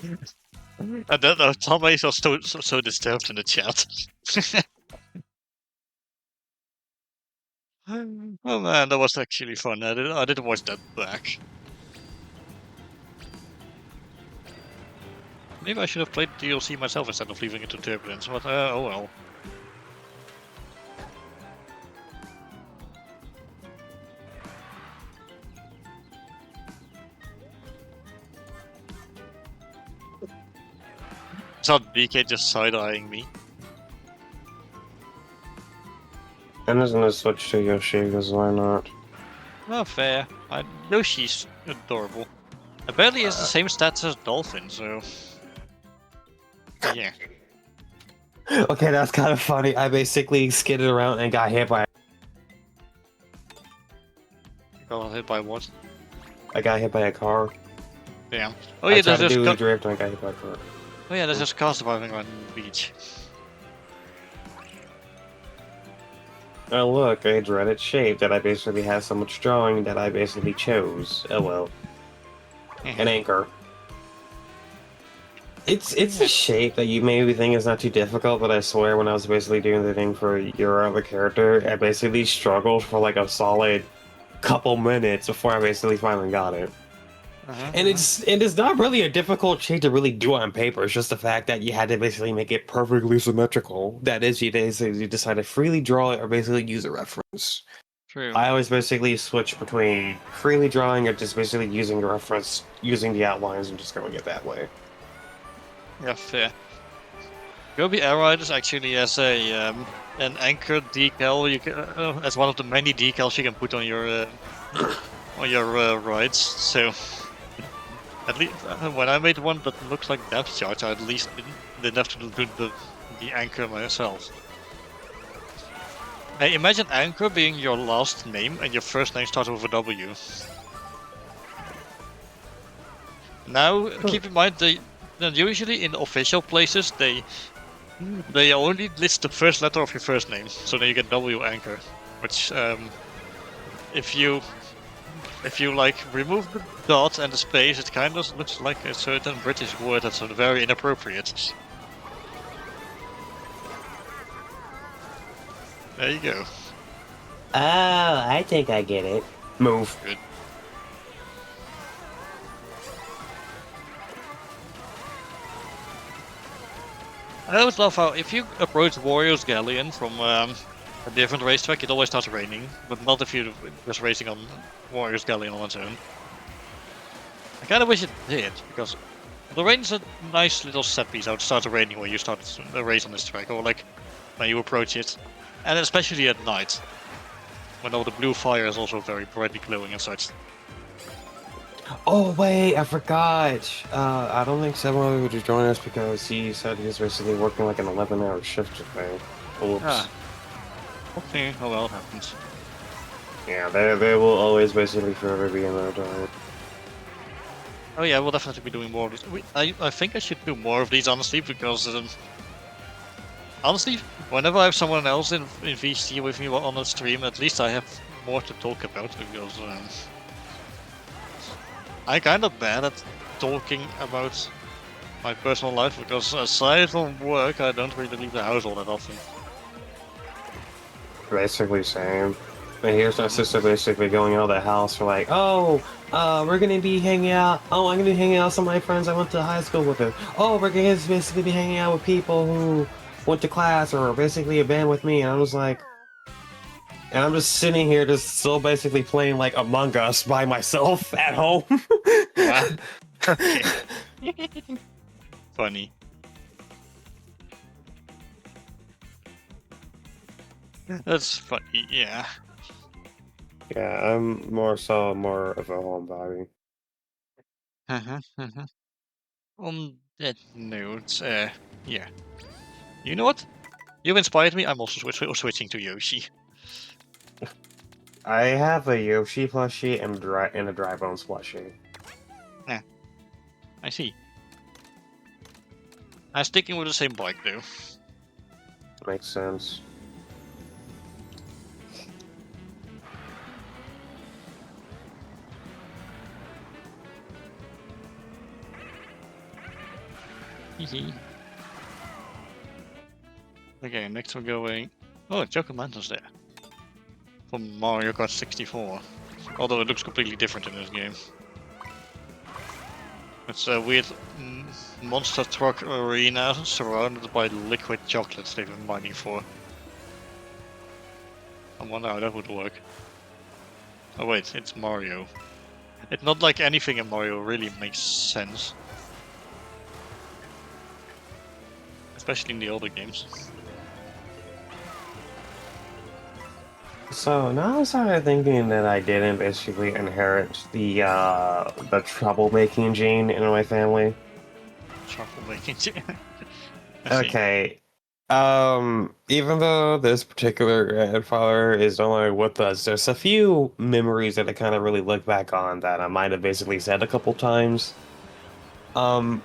And then Tom Ace was so disturbed in the chat. Oh man, that was actually fun. I did watch that back. Maybe I should have played the DLC myself instead of leaving it to Turbulence, but oh well. It's not DK just side-eyeing me. I'm just gonna switch to Yoshi, because why not? Oh, fair. I know she's adorable. Apparently has the same stats as Dolphin, so... Yeah. Okay, that's kind of funny. I basically skidded around and got hit by... Got hit by what? I got hit by a car. Damn. Oh yeah, I tried to there's do a just... drift and I got hit by a car. Oh yeah, there's just car surviving on the beach. Oh look, a dreaded shape that I basically had so much drawing that I basically chose. Oh well. An anchor. It's a shape that you maybe think is not too difficult, but I swear when I was basically doing the thing for your other character, I basically struggled for like a solid couple minutes before I basically finally got it. And it's not really a difficult shape to really do on paper. It's just the fact that you had to basically make it perfectly symmetrical. That is, you decide to freely draw it or basically use a reference. True. I always basically switch between freely drawing or just basically using a reference, using the outlines and just going it that way. Yeah, fair. Gobi Air Riders actually has a an anchor decal you can as one of the many decals you can put on your rides. So at least when I made one that looks like depth charge, I at least didn't have to do the anchor myself. Hey, imagine anchor being your last name and your first name starts with a W. Now keep in mind that usually in official places they only list the first letter of your first name, so then you get W anchor, which if you like remove the dot and the space, it kind of looks like a certain British word that's very inappropriate. There you go. Oh, I think I get it. Move. Good. I always love how if you approach Warrior's Galleon from a different racetrack, it always starts raining, but not if you're just racing on Warrior's Galleon on its own. I kind of wish it did, because the rain is a nice little set piece how it starts raining when you start a race on this track, or like when you approach it, and especially at night, when all the blue fire is also very brightly glowing and such. Oh wait, I forgot. I don't think Samuel would join us because he said he was basically working like an 11-hour shift today. Oops. Ah. Okay, oh well, it happens. Yeah, they will always basically forever be in their time. Oh yeah, we'll definitely be doing more of these. I think I should do more of these, honestly, because honestly, whenever I have someone else in VC with me on the stream, at least I have more to talk about, because I'm kind of bad at talking about my personal life, because aside from work, I don't really leave the house all that often. Basically same. And here's my sister basically going out of the house for like, oh, we're gonna be hanging out. Oh, I'm gonna be hanging out with some of my friends I went to high school with. Her. Oh, we're gonna basically be hanging out with people who went to class or basically a band with me. And I was like, and I'm just sitting here, just still basically playing like Among Us by myself at home. Wow. Okay. Funny. That's funny, yeah. Yeah, I'm more of a homebody. On that note, yeah. You know what? You've inspired me. I'm also switching to Yoshi. I have a Yoshi plushie and a Dry Bones plushie. Yeah, I see. I'm sticking with the same bike though. Makes sense. Okay, next we're going. Oh, Joker Manto's there. From Mario Kart 64. Although it looks completely different in this game. It's a weird monster truck arena surrounded by liquid chocolates they've been mining for. I wonder how that would work. Oh wait, it's Mario. It's not like anything in Mario really makes sense. Especially in the older games. So now I started thinking that I didn't basically inherit the troublemaking gene in my family. Troublemaking. Okay. Even though this particular grandfather is no longer with us, there's a few memories that I kind of really look back on that I might have basically said a couple times. Um,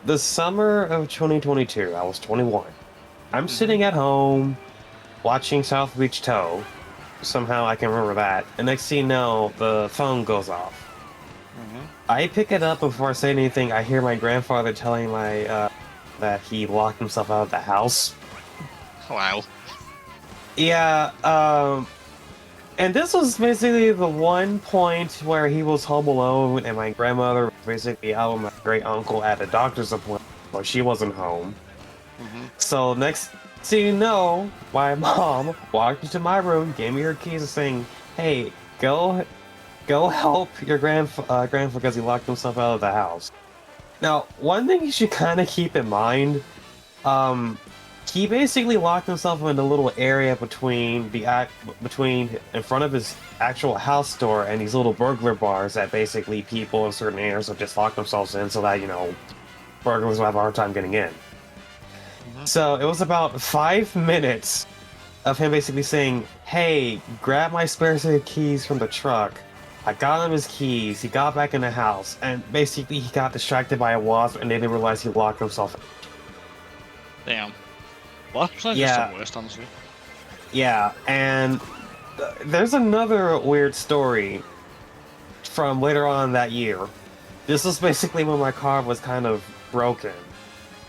the summer of 2022, I was 21. I'm sitting at home watching South Beach Tow. Somehow I can remember that. And next thing you know, the phone goes off. I pick it up before I say anything. I hear my grandfather telling my that he locked himself out of the house. Wow. Yeah, and this was basically the one point where he was home alone and my grandmother was basically out with my great uncle at a doctor's appointment, but she wasn't home. So next thing you know, my mom walked into my room, gave me her keys, and saying, "Hey, go help your grandpa because he locked himself out of the house." Now, one thing you should kind of keep in mind, he basically locked himself in a little area between in front of his actual house door and these little burglar bars that basically people in certain areas will just lock themselves in so that, burglars will have a hard time getting in. So it was about 5 minutes of him basically saying, "Hey, grab my spare set of keys from the truck." I got him his keys, he got back in the house, and basically he got distracted by a wasp and didn't realize he locked himself in. Damn. Wasps are just the worst, honestly. Yeah, and there's another weird story from later on that year. This was basically when my car was kind of broken.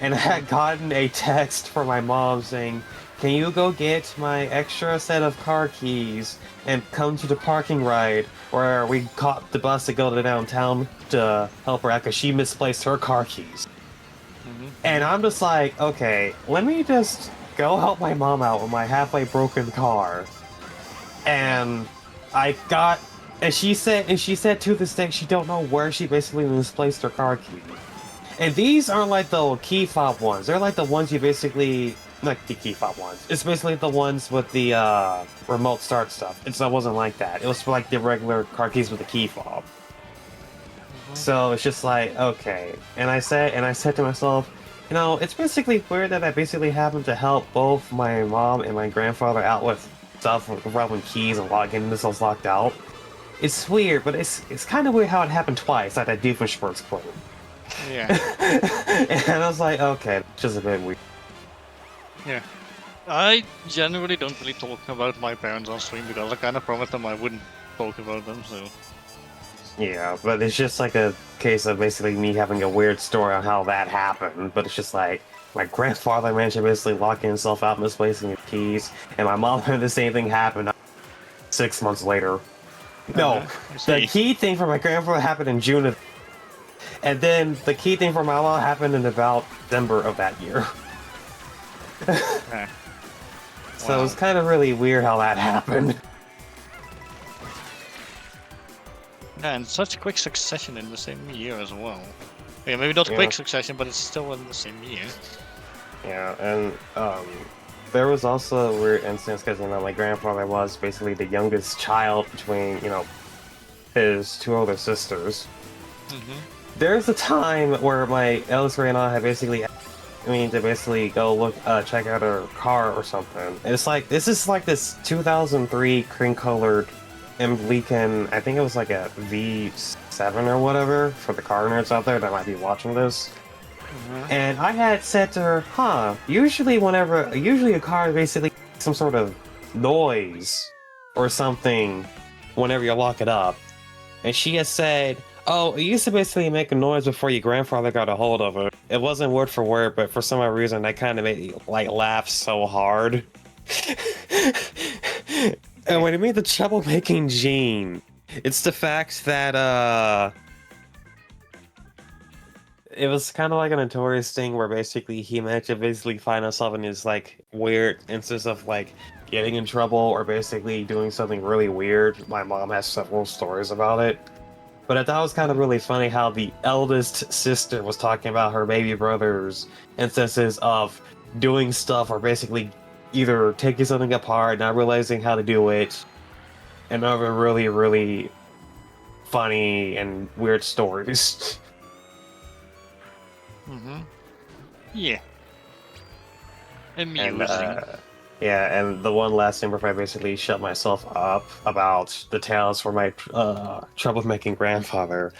And I had gotten a text from my mom saying, "Can you go get my extra set of car keys and come to the parking ride where we caught the bus to go to downtown to help her out because she misplaced her car keys." And I'm just like, okay, let me just go help my mom out with my halfway broken car. And she said to this day she don't know where she basically misplaced her car keys. And these aren't like the key fob ones. They're like the ones you basically, not the key fob ones. It's basically the ones with the remote start stuff. It wasn't like that. It was like the regular car keys with the key fob. So it's just like, okay. And I said to myself, it's basically weird that I basically happened to help both my mom and my grandfather out with stuff with keys and getting themselves locked out. It's weird, but it's kind of weird how it happened twice, like that Doofenshmirtz claim. Yeah. And I was like, okay, it's just a bit weird. Yeah. I generally don't really talk about my parents on stream because I kind of promised them I wouldn't talk about them, so... Yeah, but it's just like a case of basically me having a weird story on how that happened, but it's just like, my grandfather managed to basically lock himself out, misplacing his keys, and my mom had the same thing happen 6 months later. No, the key thing for my grandfather happened in June of... And then the key thing for my mom happened in about December of that year. So it was kind of really weird how that happened. Yeah, and such quick succession in the same year as well. Yeah, maybe not quick succession, but it's still in the same year. Yeah, and there was also a weird instance because my grandfather was basically the youngest child between his two older sisters. There's a time where my eldest and I had basically to basically go check out her car or something. And it's like this is like this 2003 cream-colored Lincoln. I think it was like a V7 or whatever for the car nerds out there that might be watching this. And I had said to her, huh, usually a car basically some sort of noise or something whenever you lock it up. And she has said, oh, it used to basically make a noise before your grandfather got a hold of it. It wasn't word for word, but for some odd reason, that kind of made me, like, laugh so hard. And when it made the troublemaking Gene, it's the fact that, it was kind of like a notorious thing where basically he managed to basically find himself in his like weird instance of like getting in trouble or basically doing something really weird. My mom has several stories about it. But I thought it was kind of really funny how the eldest sister was talking about her baby brother's instances of doing stuff or basically either taking something apart, not realizing how to do it, and other really, really funny and weird stories. Yeah. And Amusing. yeah, and the one last thing before I basically shut myself up about the tales for my troublemaking grandfather.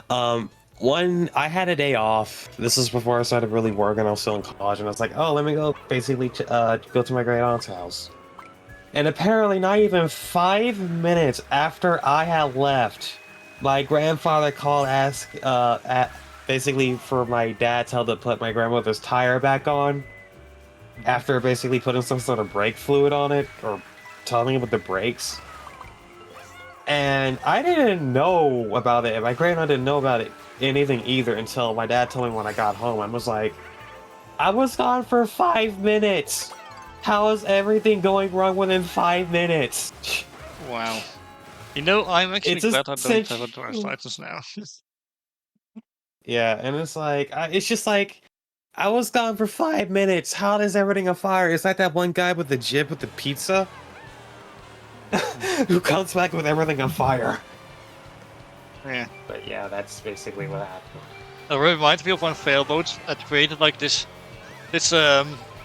One, I had a day off. This is before I started really working. I was still in college, and I was like, oh, let me go basically go to my great aunt's house. And apparently, not even 5 minutes after I had left, my grandfather called, basically for my dad to tell to put my grandmother's tire back on after basically putting some sort of brake fluid on it or telling him with the brakes. And I didn't know about it, and my grandma didn't know about it anything either until my dad told me when I got home. I was like, I was gone for 5 minutes. How is everything going wrong within 5 minutes? Wow. You know, I'm actually It's glad I don't have a driver's essentially, license now. yeah, and it's like, it's just like, I was gone for 5 minutes. How is everything on fire? It's like that one guy with the jib with the pizza who comes back with everything on fire. Yeah. But yeah, that's basically what happened. It reminds me of one Failboat that created like this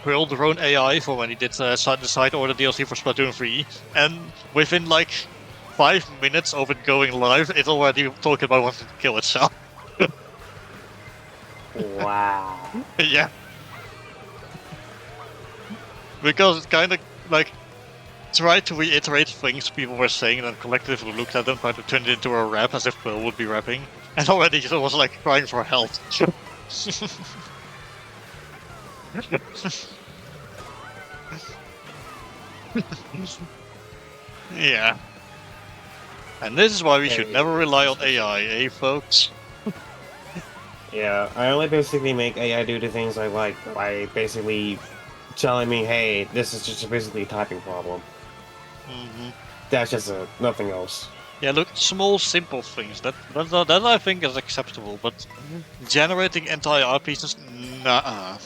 build their own AI for when he did the side order DLC for Splatoon 3, and within like 5 minutes of it going live, it's already talking about wanting to kill itself. Wow. Yeah. Because it's kind of like tried to reiterate things people were saying and then collectively looked at them, tried to turn it into a rap as if Quill would be rapping, and already it was like crying for help. Yeah. And this is why we should never rely on AI, eh, folks? Yeah, I only basically make AI do the things I like by basically telling me, hey, this is just basically a typing problem. That's just nothing else. Yeah, look, small, simple things. That I think is acceptable, but generating entire art pieces, nah.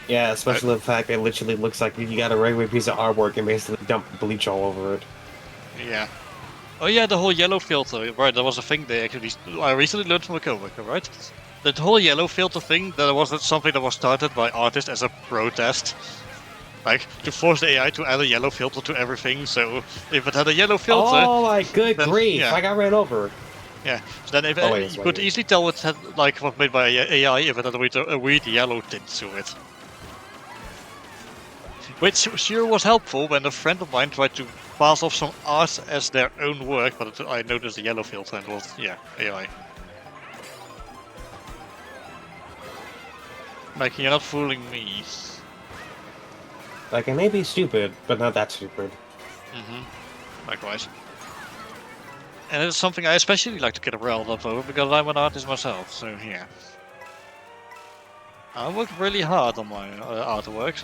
Yeah, especially the fact that it literally looks like you got a regular piece of artwork and basically dump bleach all over it. Yeah. Oh yeah, the whole yellow filter, right, that was a thing they actually... I recently learned from a coworker, right? The whole yellow filter thing, that was something that was started by artists as a protest. Like, to force the AI to add a yellow filter to everything, so if it had a yellow filter... Oh my good then, grief, yeah. I got ran over. Yeah, so then if wait, you could easily tell it had, like, was made by AI if it had a weird yellow tint to it. Which sure was helpful when a friend of mine tried to pass off some art as their own work, but I noticed the yellow filter and it was, yeah, AI. Like, you're not fooling me. Like, it may be stupid, but not that stupid. Likewise. And it's something I especially like to get riled up over because I'm an artist myself, so yeah. I work really hard on my artworks,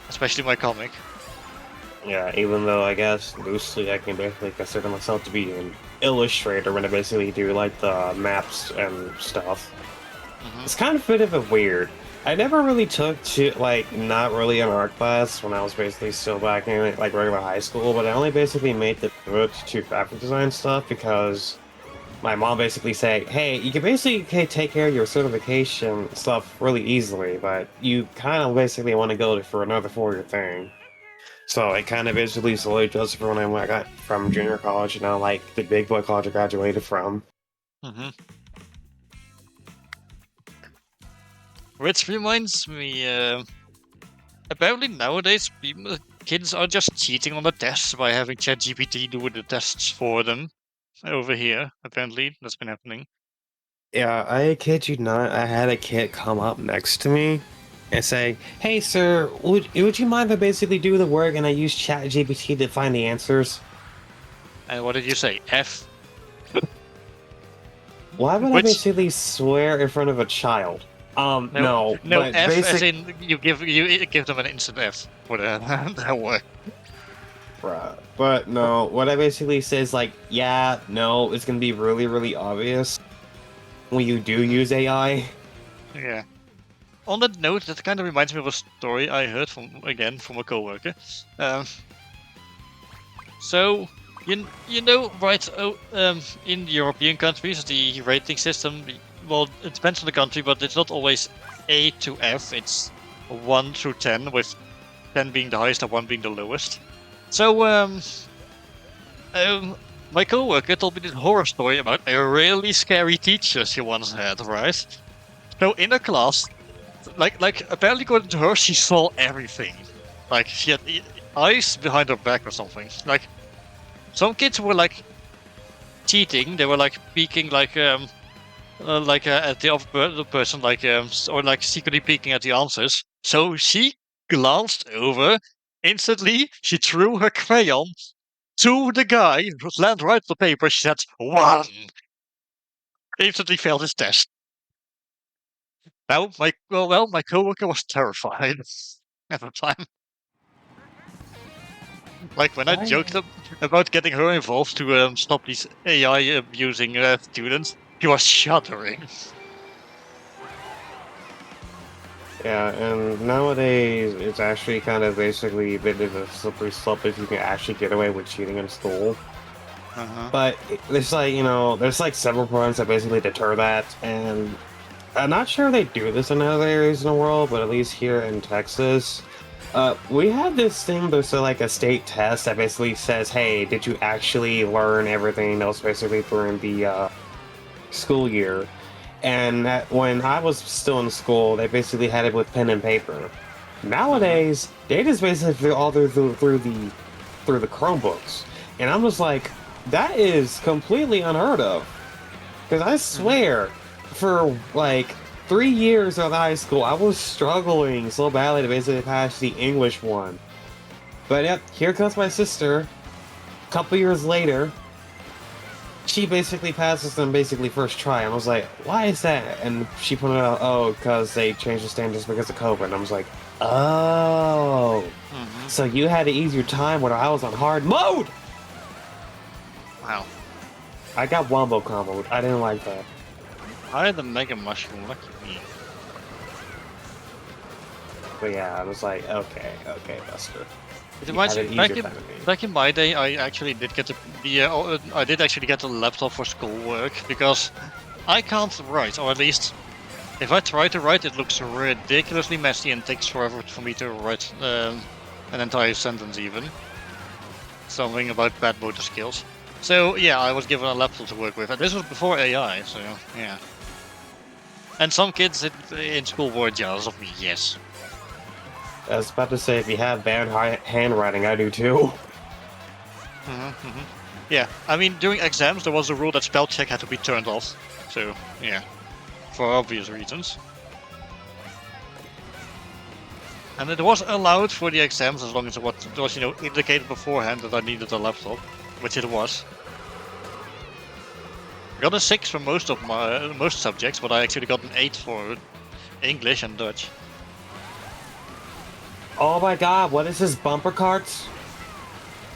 especially my comic. Yeah, even though I guess loosely I can basically consider myself to be an illustrator when I basically do like the maps and stuff. It's kind of a bit of a weird. I never really took to like not really an art class when I was basically still back in like regular high school, but I only basically made the pivot to graphic design stuff because my mom basically said, "Hey, you can basically take care of your certification stuff really easily, but you kind of basically want to go for another 4-year thing." So it kind of basically slowly adjusted for when I got from junior college, and now like the big boy college I graduated from. Which reminds me, apparently nowadays kids are just cheating on the tests by having ChatGPT do the tests for them. Over here, apparently that's been happening. Yeah, I kid you not. I had a kid come up next to me and say, "Hey, sir, would you mind if I basically do the work and I use ChatGPT to find the answers?" And what did you say? F? Why would I Which basically swear in front of a child? no, No, no but F as basic, in you give them an instant F for that work. bruh. But no, what I basically say is like, yeah, no, it's gonna be really, really obvious when you do Hmm. use AI. Yeah. On that note, that kind of reminds me of a story I heard from a coworker. Um, so you know, right? In European countries, the rating system, well, it depends on the country, but it's not always A to F. It's 1 through 10, with 10 being the highest and 1 being the lowest. So um, my coworker told me this horror story about a really scary teacher she once had. Right? So in a class, like apparently according to her, she saw everything. Like she had eyes behind her back or something. Like some kids were like cheating. They were like peeking at the person, or like secretly peeking at the answers. So she glanced over. Instantly, she threw her crayon to the guy who landed right on the paper. She said, "One." Instantly failed his test. Now, my coworker was terrified at the time. Like when I joked Why? about getting her involved to stop these AI abusing students, she was shuddering. Yeah, and nowadays it's actually kind of basically a bit of a slippery slope if you can actually get away with cheating in school. Uh-huh. But there's like, there's like several programs that basically deter that, and I'm not sure they do this in other areas in the world, but at least here in Texas, we have this thing. There's like a state test that basically says, "Hey, did you actually learn everything that was basically during the school year?" And when I was still in school, they basically had it with pen and paper. Uh-huh. Nowadays, they just basically all through the Chromebooks, and I'm just like, that is completely unheard of. Because I Hmm. swear, for like 3 years of high school, I was struggling so badly to basically pass the English one. But yep, here comes my sister. A couple years later, she basically passes them basically first try. And I was like, why is that? And she pointed out, oh, because they changed the standards because of COVID. And I was like, oh, Hmm. so you had an easier time when I was on hard mode. Wow. I got wombo comboed. I didn't like that. I had the Mega Mushroom. Lucky me. But yeah, I was like, okay, Buster. It You reminds had me an easier time than me. back in my day, I actually did get I did actually get a laptop for schoolwork because I can't write, or at least if I try to write, it looks ridiculously messy and takes forever for me to write an entire sentence even. Something about bad motor skills. So yeah, I was given a laptop to work with, and this was before AI. So yeah, and some kids in school were jealous of me. Yes. I was about to say, if you have bad handwriting, I do too. Hmm. Yeah, I mean during exams there was a rule that spell check had to be turned off. So yeah, for obvious reasons. And it was allowed for the exams as long as it was indicated beforehand that I needed a laptop, which it was. I got a 6 for most subjects, but I actually got an 8 for English and Dutch. Oh my god, what is this, bumper carts?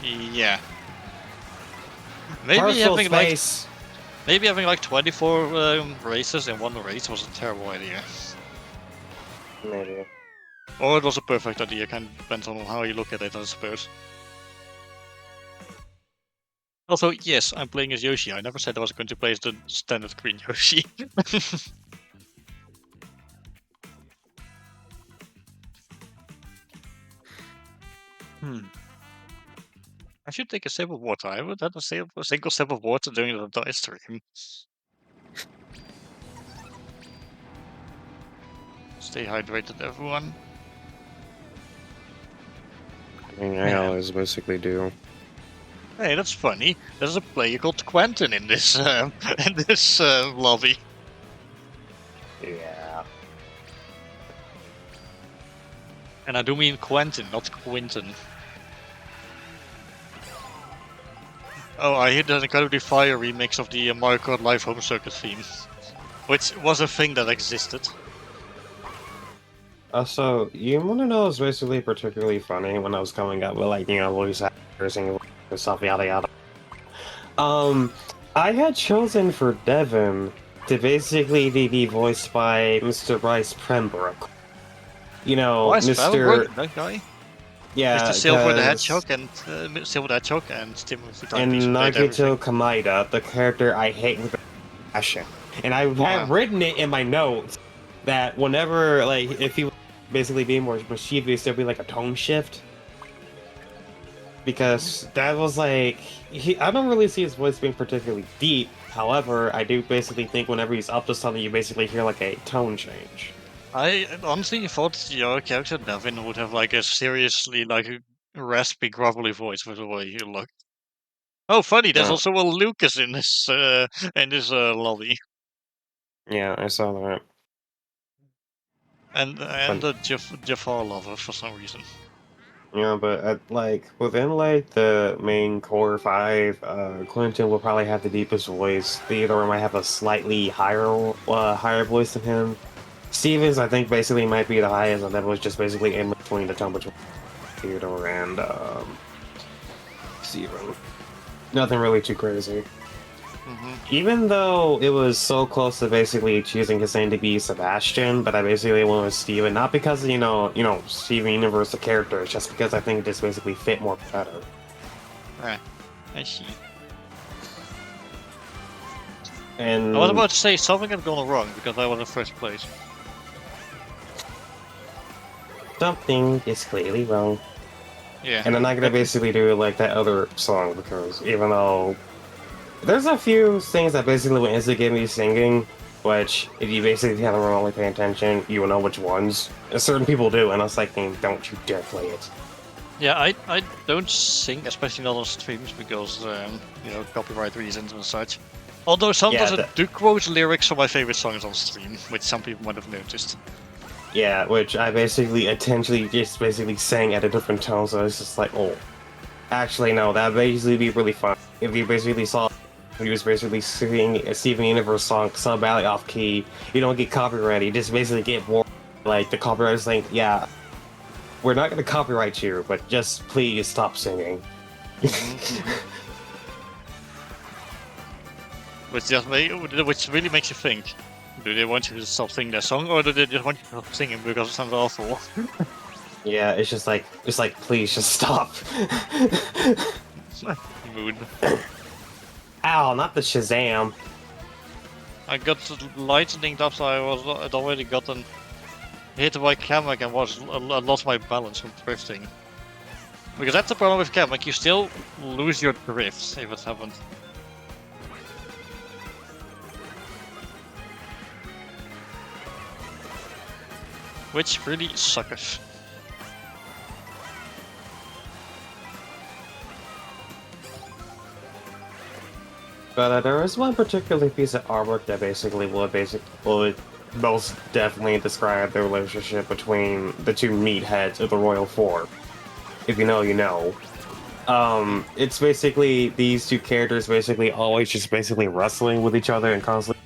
Yeah, maybe Personal having like space. maybe having like 24 races in one race was a terrible idea, Maybe. or it was a perfect idea. Kind of depends on how you look at it, I suppose. Also, yes, I'm playing as Yoshi. I never said I was going to play as the standard Green Yoshi. Hmm. I should take a sip of water. I haven't had a single sip of water during the entire stream. Still Stay hydrated, everyone. I mean, I Man. always basically do. Hey, that's funny. There's a player called Quentin in this in this lobby. Yeah. And I do mean Quentin, not Quinton. Oh, I hear there's an incredibly fire remix of the Mario Kart Live Home Circuit theme, which was a thing that existed. So you want to know what's basically particularly funny when I was coming up with like voice actors and stuff yada yada. I had chosen for Devon to basically be voiced by Mr. Bryce Pembroke. Bryce Mr. Pembroke, that guy, Mr. Yeah, Silver the because Hedgehog and Silver the Hedgehog and Timothy Timepiece in who played Nagito everything. Kamaida, the character I hate with a passion, and I have Wow. written it in my notes that whenever like if he was basically being more mischievous, there'd be like a tone shift. Because that was like I don't really see his voice being particularly deep. However, I do basically think whenever he's up to something, you basically hear like a tone change. I honestly thought your character Devin would have like a seriously like a raspy, grumbly voice with the way he looked. Oh, funny! There's Uh, also a Lucas in this lobby, yeah, I saw that. and But the Jafar lover for some reason. but like within like the main core five, Clinton will probably have the deepest voice. Theodore might have a slightly higher voice than him. Stevens, I think, basically might be the highest, and that was just basically in between the tone between Theodore and Steven. Nothing really too crazy. Hmm. Even though it was so close to basically choosing his name to be Sebastian, but I basically went with Steven, not because Steven Universe the character, it's just because I think it just basically fit more better. Right, I see. I was And about to say something had gone wrong because I was in first place. something is clearly wrong. Yeah. And I'm not gonna basically do like that other song because even though there's a few things that basically will instigate me singing, which if you basically haven't really pay attention, you will know which ones. And certain people do, and I was like, don't you dare play it. Yeah, I don't sing, especially not on streams, because copyright reasons and such. Although sometimes Yeah, I do quote lyrics from my favorite songs on stream, which some people might have noticed. yeah, which I basically intentionally just basically sang at a different tone, so it's just like, oh, actually no, that'd basically be really fun if you basically saw he was basically singing a Steven Universe song, some ballad off key. You don't get copyrighted, you just basically get more like the copyrighter's like, yeah, we're not gonna copyright you, but just please stop singing. Which really makes you think: do they want you to stop singing their song, or do they just want you to stop singing because it sounds awful? Yeah, it's just like please just stop. Mood. Ow, not the Shazam. I got lightning up, so I'd already gotten hit by Kamek and I lost my balance from drifting. Because that's the problem with Kamek, you still lose your drift if it happens. Which really suckers. But there is one particular piece of artwork that basically would most definitely describe the relationship between the two meatheads of the Royal Four. If you know, you know. It's basically these two characters basically always just basically wrestling with each other and constantly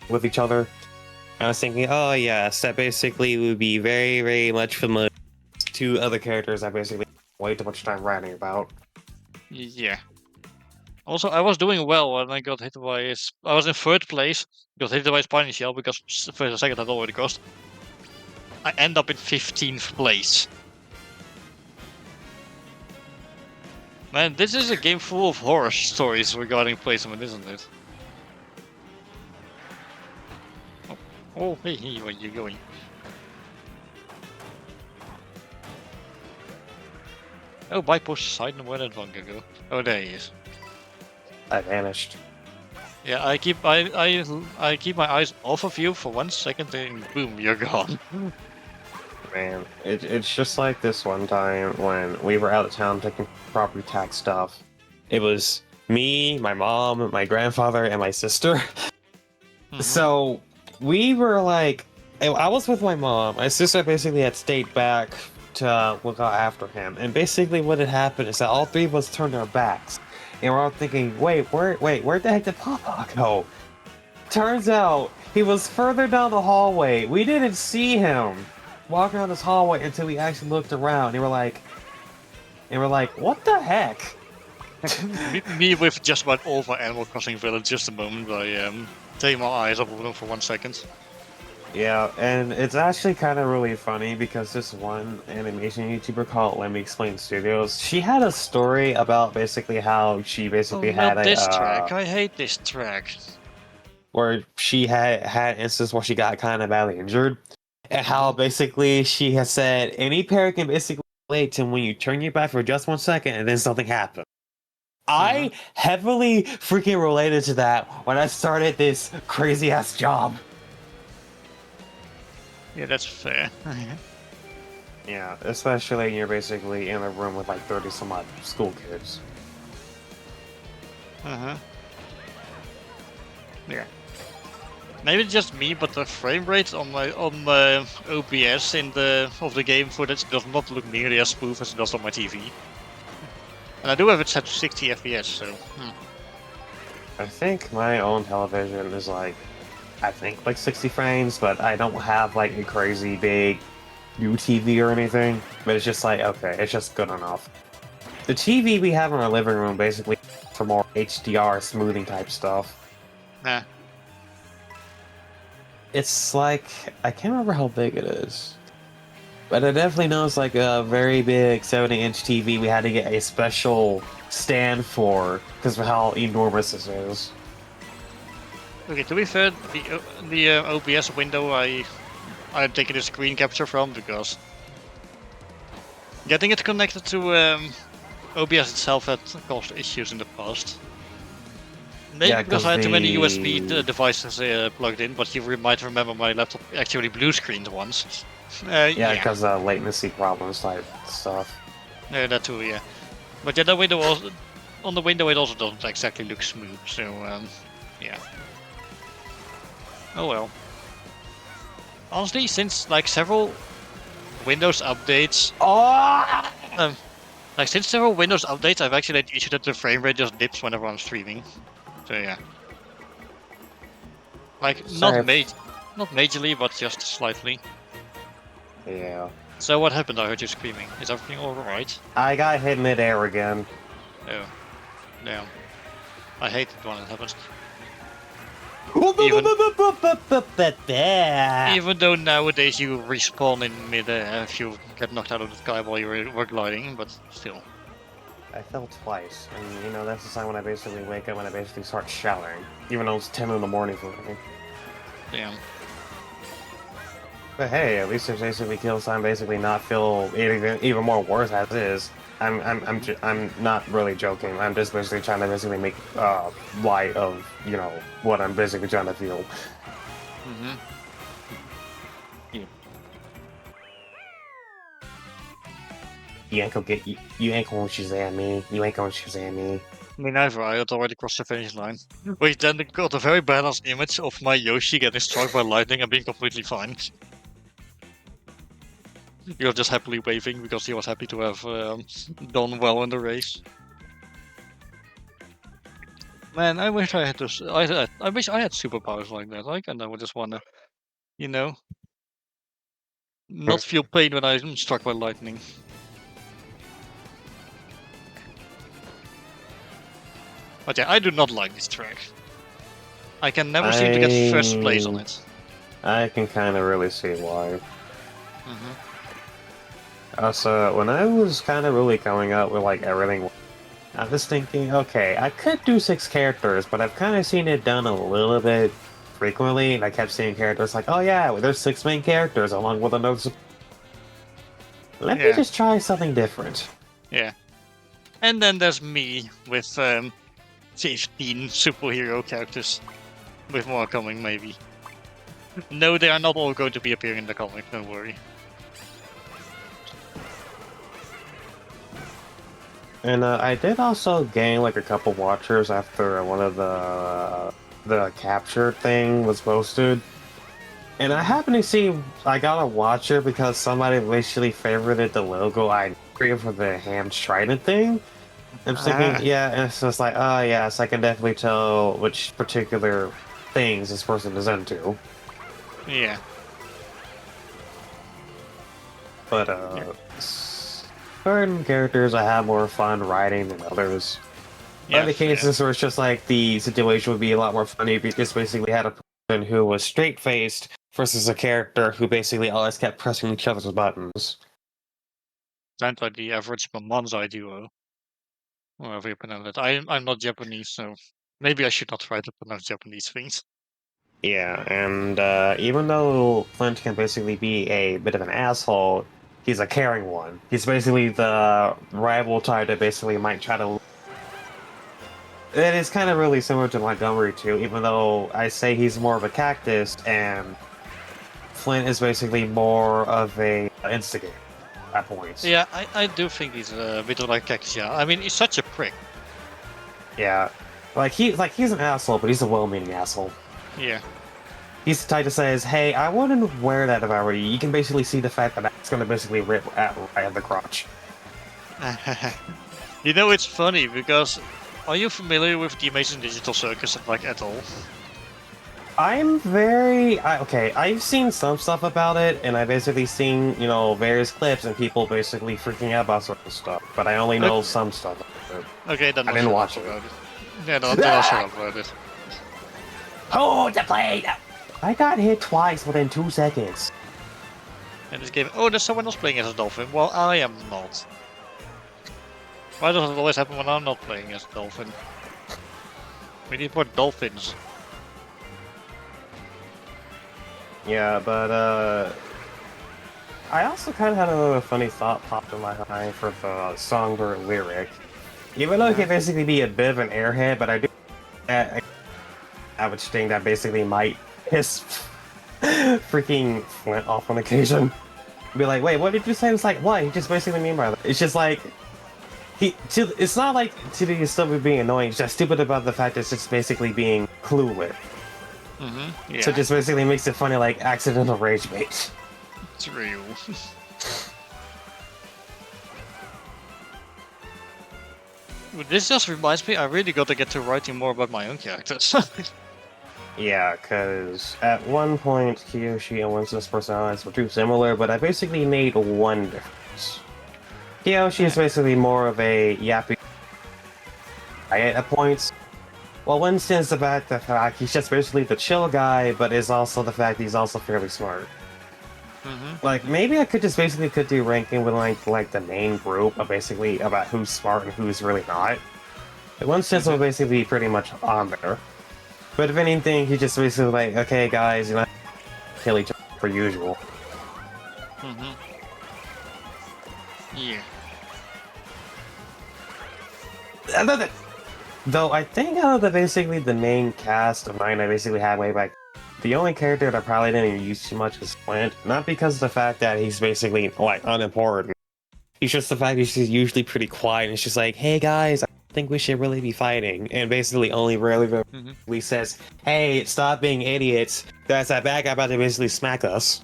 with each other. I was thinking, oh yes, that basically would be very, very much familiar to two other characters I basically way too much time writing about. Yeah. Also, I was doing well when I got hit by I was in third place, got hit by Spiny Shell because first and second had already cost. I end up in 15th place. Man, this is a game full of horror stories regarding placement, isn't it? Oh, hey, where you going? Oh, by push side, where did one go? Oh, there he is. I vanished. Yeah, I keep my eyes off of you for 1 second, and boom, you're gone. Man, it's just like this one time when we were out of town taking property tax stuff. It was me, my mom, my grandfather, and my sister. Mm-hmm. So we were like, I was with my mom. My sister basically had stayed back to look out after him. And basically, what had happened is that all three of us turned our backs, and we're all thinking, where the heck did Papa go? Turns out he was further down the hallway. We didn't see him walking down this hallway until we actually looked around. And we're like, what the heck? Me with just about all my Animal Crossing Village just a moment. I take my eyes off of them for 1 second. Yeah, and it's actually kind of really funny because this one animation YouTuber called Let Me Explain Studios, she had a story about basically how she Oh, basically had not a this track. I hate this track. where she had an instance where she got kind of badly injured, and how Mm-hmm. basically she has said any parent can basically relate to when you turn your back for just 1 second and then something happens. Mm-hmm. I heavily freaking related to that when I started this crazy ass job. Yeah, that's fair. Yeah, especially when you're basically in a room with like 30 some odd school kids. Uh-huh. Yeah. Maybe it's just me, but the frame rate on my OBS in the game footage does not look nearly as smooth as it does on my TV. And I do have it set to 60 FPS, so. I think my own television is like, I think like 60 frames, but I don't have like a crazy big new TV or anything. But it's just like, okay, it's just good enough. The TV we have in our living room basically for more HDR smoothing type stuff. Nah. It's like, I can't remember how big it is. But I definitely know it's like a very big 70-inch TV we had to get a special stand for because of how enormous this is. Okay, to be fair, the OBS window I'm taking a screen capture from because getting it connected to OBS itself had caused issues in the past. Maybe Yeah, because because I had too many USB the devices plugged in, but you might remember my laptop actually blue screened once. yeah, Yeah, because latency problems type stuff. that too, yeah. But yeah, that window also, on the window it also doesn't exactly look smooth, so yeah. Oh well. Honestly, since like several Windows updates, Oh! since several Windows updates, I've actually had issue that the frame rate just dips whenever I'm streaming. So yeah, like Sorry. not majorly, but just slightly. Yeah. So what happened? I heard you screaming. Is everything all right? I got hit mid-air again. Oh, damn. I hate it when it happens. Even even though nowadays you respawn in midair if you get knocked out of the sky while you're gliding, but still. I fell twice, and you know that's the sign when I basically wake up and I basically start showering, even though it's 10 in the morning for me. Damn. But hey, at least there's basically kill sign basically not feel even more worse as is. I'm not really joking. I'm just basically trying to basically make light of what I'm basically trying to feel. Mm-hmm. You ain't gonna get you ain't gonna Shazam me. You ain't gonna Shazam me. Me neither, I had already crossed the finish line. Which then got a very balanced image of my Yoshi getting struck by lightning and being completely fine. He was just happily waving because he was happy to have done well in the race. Man, I wish I had this. I wish I had superpowers like that. Like, and I would just wanna, you know, not feel pain when I'm struck by lightning. But yeah, I do not like this track. I can never seem to get first place on it. I can kind of really see why. Mm-hmm. Also, when I was kind of really coming up with like everything, I was thinking, okay, I could do 6 characters, but I've kind of seen it done a little bit frequently, and I kept seeing characters like, oh yeah, well, there's 6 main characters along with another. Let me just try something different. Yeah. And then there's me with 15 superhero characters. With more coming, maybe. No, they are not all going to be appearing in the comic, don't worry. And I did also gain like a couple watchers after one of the capture thing was posted. And I Hmm. happened to see I got a watcher because somebody basically favorited the logo I created for the ham trident thing. I'm just thinking, Ah, yeah, and it's just like, oh yes, I can definitely tell which particular things this person is into. yeah. But Yeah. certain characters I have more fun writing than others. Yeah, Other fair. cases where it's just like the situation would be a lot more funny if you just basically had a person who was straight faced versus a character who basically always kept pressing each other's buttons. Sounds like the average Manzai duo, or however you pronounce it. I'm not Japanese, so maybe I should not try to pronounce Japanese things. Yeah, and even though Flint can basically be a bit of an asshole, he's a caring one. He's basically the rival type that basically might try to. It is kind of really similar to Montgomery too, even though I say he's more of a cactus and Flint is basically more of a instigator at points. Yeah, I do think he's a bit like Cactus. Yeah, I mean he's such a prick. Yeah, he's an asshole, but he's a well-meaning asshole. Yeah. He's the type that says, "Hey, I wouldn't wear that if I were you." You can basically see the fact that that's going to basically rip right at the crotch. You know, it's funny because are you familiar with the Amazing Digital Circus like at all? Okay. I've seen some stuff about it, and I've basically seen various clips and people basically freaking out about certain stuff. But I only know Okay, some stuff. okay, then I I'll didn't shut up watch it. about it. Yeah, then I'll shut up about it. Hold the plate. I got hit twice within 2 seconds. And this game, oh, there's someone else playing as a dolphin. Well, I am not. Why does it always happen when I'm not playing as a dolphin? We need more dolphins. Yeah, but I also kind of had another funny thought popped in my mind for the songbird lyric. Even though it Uh-huh. can basically be a bit of an airhead, but I do average thing that basically might piss freaking Flint off on occasion. Be like, wait, what did you say? It's like, what? He just basically mean by that. It's just like it's not like to stupid being annoying. It's just stupid about the fact that it's just basically being clueless. So it Yeah, just basically makes it funny, like accidental rage bait. it's real. This just reminds me, I really got to get to writing more about my own characters. Yeah, because at one point, Kiyoshi and Winston's personalities were too similar, but I basically made one difference. Kiyoshi is Yeah. basically more of a yappy guy at points, while Winston's about the fact he's just basically the chill guy, but is also the fact he's also fairly smart. Hmm. Like, maybe I could just basically could do ranking with like the main group of basically about who's smart and who's really not. Winston's will Hmm. basically be pretty much on there. But if anything, he just basically like, okay, guys, kill each other per usual. Hmm. Yeah. Another, though, I think out of basically the main cast of mine, I basically had way back. The only character that I probably didn't even use too much is Flint. Not because of the fact that he's basically like unimportant. He's just the fact he's just usually pretty quiet. And it's just like, hey guys, I think we should really be fighting. And basically only rarely Hmm. says, hey, stop being idiots. That's that bad guy about to basically smack us.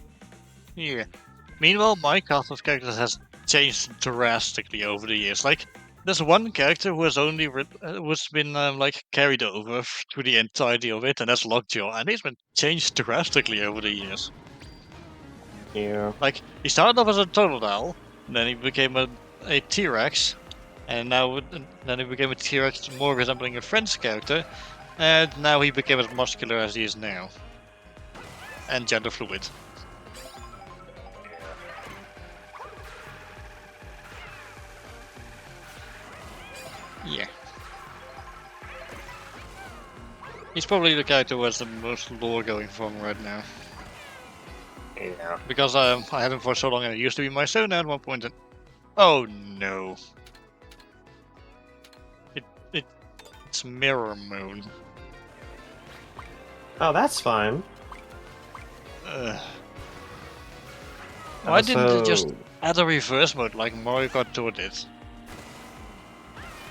Yeah. Meanwhile, my cast of characters has changed drastically over the years. Like, there's one character who has only who's been like carried over through the entirety of it, and that's Lockjaw, and he's been changed drastically over the years. Yeah. Like, he started off as a Totodile, then he became a T-Rex, and then he became a T-Rex more resembling a French character, and now he became as muscular as he is now, and gender fluid. Yeah. He's probably the character who has the most lore going for him right now. Yeah. Because I had him for so long and it used to be my son at one point. And, oh no. It, it it's Mirror Moon. Oh, that's fine. Ugh. Why didn't it just So add a reverse mode like Mario Kart Tour did?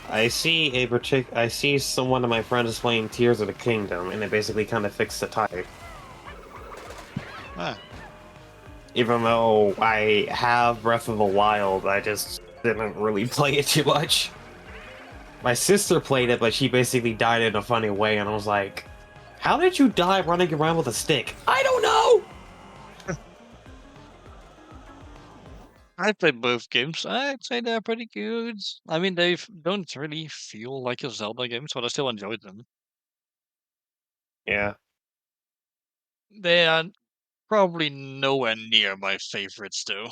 I see someone of my friends is playing Tears of the Kingdom, and it basically kind of fixed the type. Ah, Even though I have Breath of the Wild, I just didn't really play it too much. My sister played it, but she basically died in a funny way, and I was like, how did you die running around with a stick? I don't know! I played both games. I'd say they're pretty good. I mean, don't really feel like a Zelda games, but I still enjoyed them. Yeah. They are probably nowhere near my favorites, though.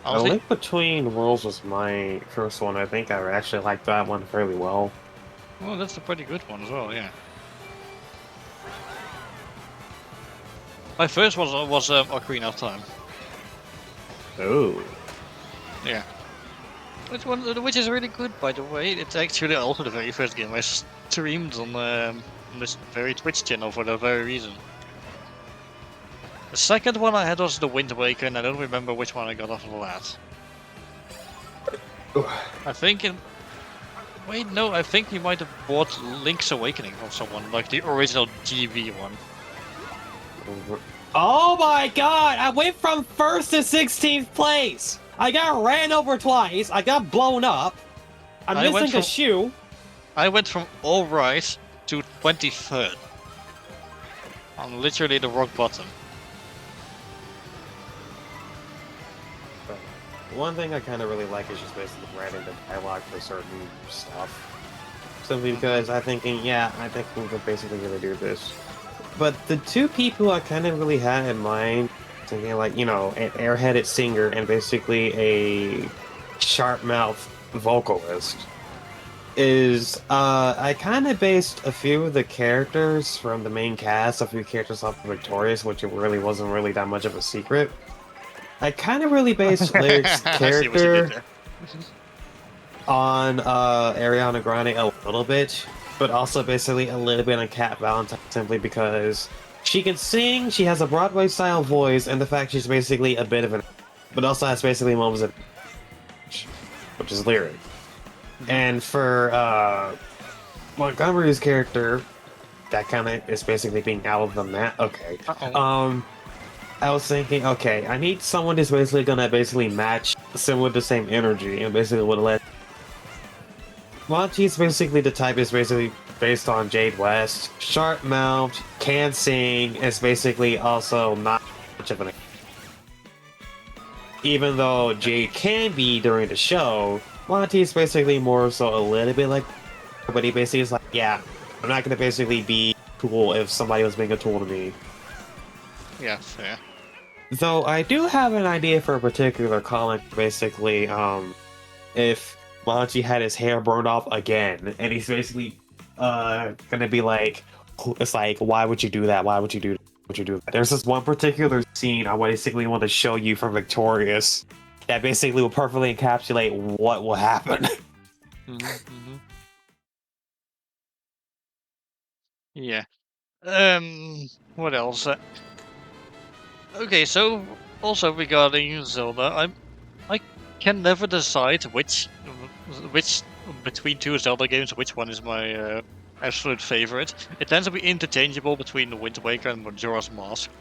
A Honestly, Link Between Worlds was my first one. I think I actually liked that one fairly well. well, that's a pretty good one as well. Yeah, my first was Ocarina of Time. Oh. Yeah, which is really good, by the way. It's actually also the very first game I streamed on this very Twitch channel for that very reason. The second one I had was the Wind Waker, and I don't remember which one I got after that. I think in Wait, no, I think you might have bought Link's Awakening from someone, like the original GB one. Oh my god! I went from first to 16th place! I got ran over twice, I got blown up, I'm I went missing a from shoe. I went from alright to 23rd. On literally the rock bottom. One thing I kind of really like is just basically writing the dialogue for certain stuff. Simply because I think we could basically really do this. But the two people I kind of really had in mind, thinking like, an airheaded singer and basically a sharp mouth vocalist, is I kind of based a few of the characters from the main cast, a few characters off of Victorious, which it really wasn't really that much of a secret. I kind of really based Lyric's I see what you did character there. on Ariana Grande a little bit, but also basically a little bit on Cat Valentine simply because she can sing, she has a Broadway style voice, and the fact she's basically a bit of an, but also has basically moments of, which is Lyric. And for Montgomery's character, that kind of is basically being out of the map. Okay. Uh-oh. I was thinking, okay, I need someone who's basically gonna basically match someone with the same energy and basically would let. Monty's basically the type is basically based on Jade West. Sharp mouth, can sing, is basically also not much of an. Even though Jade can be during the show, Monty's basically more so a little bit like. But he basically is like, yeah, I'm not gonna basically be cool if somebody was being a tool to me. Yeah, fair. Though I do have an idea for a particular comic, basically, if Monty had his hair burned off again, and he's basically gonna be like, it's like, why would you do that? Why would you do that? Would you do that? There's this one particular scene I basically want to show you from Victorious that basically will perfectly encapsulate what will happen. Yeah. What else? Okay, so also regarding Zelda, I can never decide which between two Zelda games, which one is my absolute favorite. It tends to be interchangeable between the Wind Waker and Majora's Mask.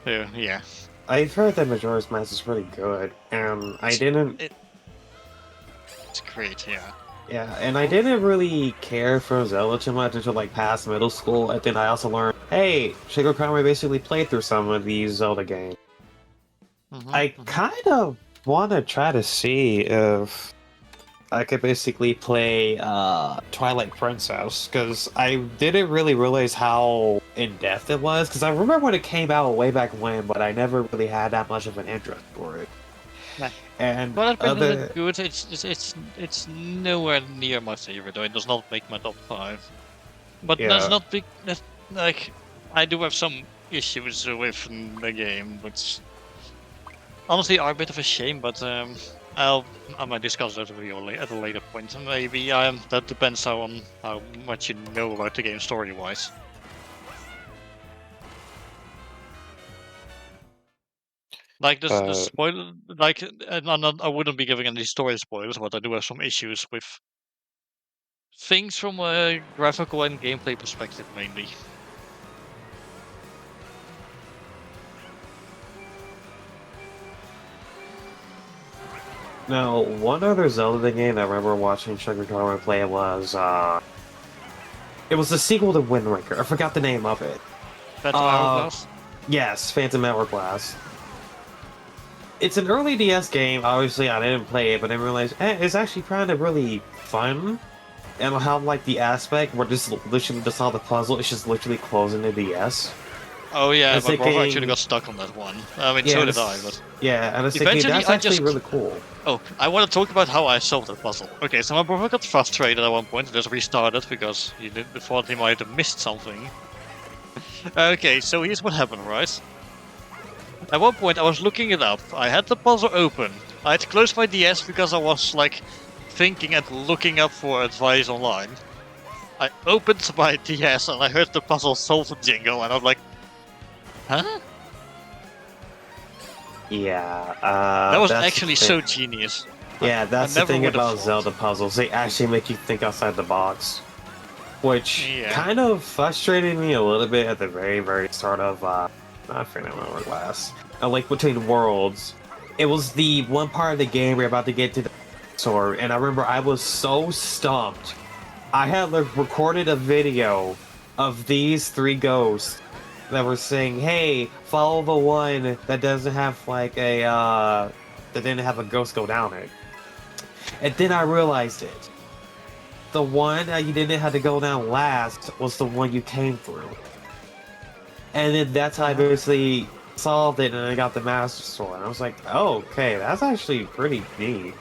Yeah. I've heard that Majora's Mask is really good, and I It's, didn't. it, it's great, yeah. Yeah, and I didn't really care for Zelda too much until like past middle school, and then I also learned, hey, Shingo Kami basically played through some of these Zelda games. I kind of want to try to see if I could basically play Twilight Princess, because I didn't really realize how in-depth it was, because I remember when it came out way back when, but I never really had that much of an interest for it. Nah. And Twilight Princess is other... good. It's nowhere near my favorite, though. It does not make my top 5. But that's Yeah. not big. That's, like, I do have some issues with the game, which honestly are a bit of a shame. But I might discuss that with you at a later point. Maybe that depends on how much you know about the game story-wise. Like this, the Uh, spoiler, like I wouldn't be giving any story spoilers, but I do have some issues with things from a graphical and gameplay perspective mainly. Now, one other Zelda game that I remember watching Sugar Carmen play was it was the sequel to Wind Waker. I forgot the name of it. Phantom Uh, Hourglass. yes, Phantom Hourglass. It's an early DS game. Obviously, I didn't play it, but I realized it's actually kind of really fun. And I'll have like the aspect where just literally just all the puzzle is just literally closing the DS. Oh I yeah, was my brother actually thinking, got stuck on that one. I mean, yeah, so and did I, but yeah, and I was thinking eventually that's I actually just. really cool. Oh, I want to talk about how I solved that puzzle. Okay, so my brother got frustrated at one point and just restarted because he thought he might have missed something. Okay, so here's what happened, right? At one point I was looking it up. I had the puzzle open. I had to close my DS because I was like thinking and looking up for advice online. I opened my DS and I heard the puzzle solved jingle and I'm like, huh? Yeah, That was that's the actually thing. so genius. Yeah, I that's the never thing would have about thought. Zelda puzzles. They actually make you think outside the box, which Yeah. kind of frustrated me a little bit at the very, very start of not Phantom Hourglass, A Link Between Worlds. It was the one part of the game where you're about to get to the sword, and I remember I was so stumped. I had like, recorded a video of these three ghosts that were saying, "Hey, follow the one that doesn't have like a that didn't have a ghost go down it." And then I realized it. The one that you didn't have to go down last was the one you came through. And then that's how I Uh-huh. basically solved it and I got the Master Sword. And I was like, oh, okay, that's actually pretty neat.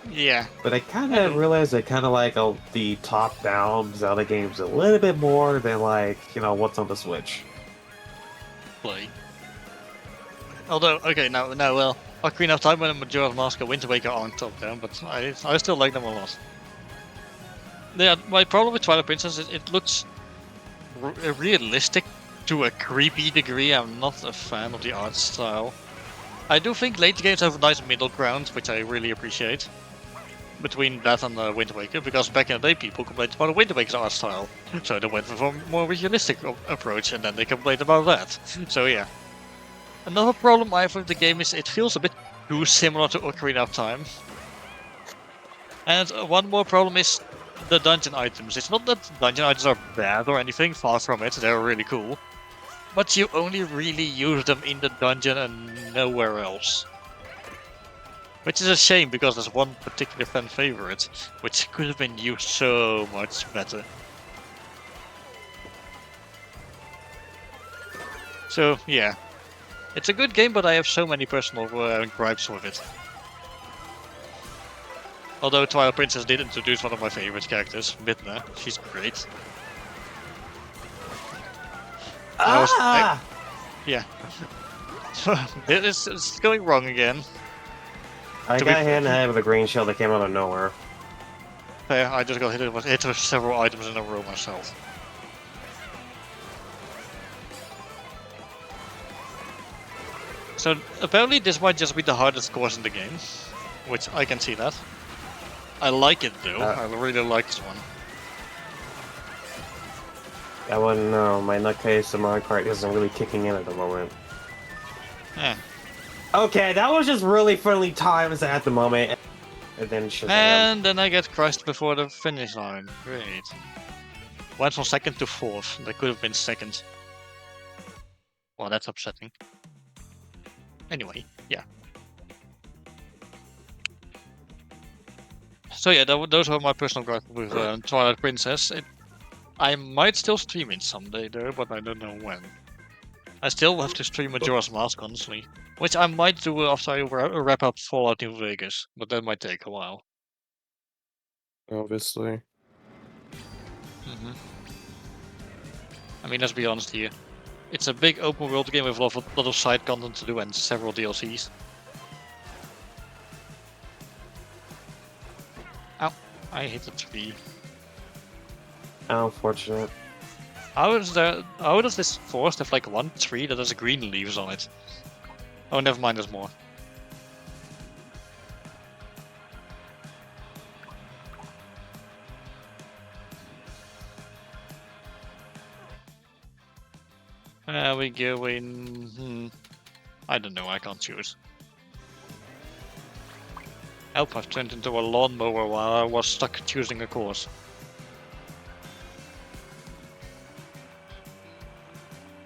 Yeah. But I kind I of know. realized I kind of like the top-down Zelda games a little bit more than like, what's on the Switch. Play. Although, okay, now, well, Ocarina of Time and Majora's Mask and Wind Waker aren't top down, but I still like them a lot. Yeah, my problem with Twilight Princess is it looks realistic to a creepy degree. I'm not a fan of the art style. I do think later games have a nice middle ground, which I really appreciate, between that and Wind Waker, because back in the day people complained about the Wind Waker's art style, so they went with a more realistic approach, and then they complained about that. So yeah. Another problem I have with the game is it feels a bit too similar to Ocarina of Time. And one more problem is the dungeon items. It's not that dungeon items are bad or anything, far from it, they're really cool. But you only really use them in the dungeon and nowhere else. Which is a shame because there's one particular fan favorite, which could have been used so much better. So yeah, it's a good game, but I have so many personal gripes with it. Although Twilight Princess did introduce one of my favorite characters, Midna. She's great. And Ah! yeah. it's going wrong again. I To be got hit in the head with a green shell that came out of nowhere. fair, I just got hit with several items in a row myself. So apparently this might just be the hardest course in the game, which I can see that. I like it though. Uh, I really like this one. I wouldn't know. My nutcase of Mario Kart isn't really kicking in at the moment. Yeah. Okay, that was just really friendly times at the moment. And then Shazam. And then I get crushed before the finish line. Great. Went from second to fourth. That could have been second. Well, that's upsetting. Anyway, yeah. So yeah, those were my personal gripes with Twilight Princess. I might still stream it someday though, but I don't know when. I still have to stream Majora's Mask, honestly. Which I might do after I wrap up Fallout New Vegas, but that might take a while. Obviously. hmm I mean, let's be honest here. It's a big open world game with a lot of side content to do and several DLCs. Ow, I hit a tree. How unfortunate. How does this forest have like one tree that has green leaves on it? Oh, never mind, there's more. We go in... I don't know, I can't choose. Help, I've turned into a lawnmower while I was stuck choosing a course.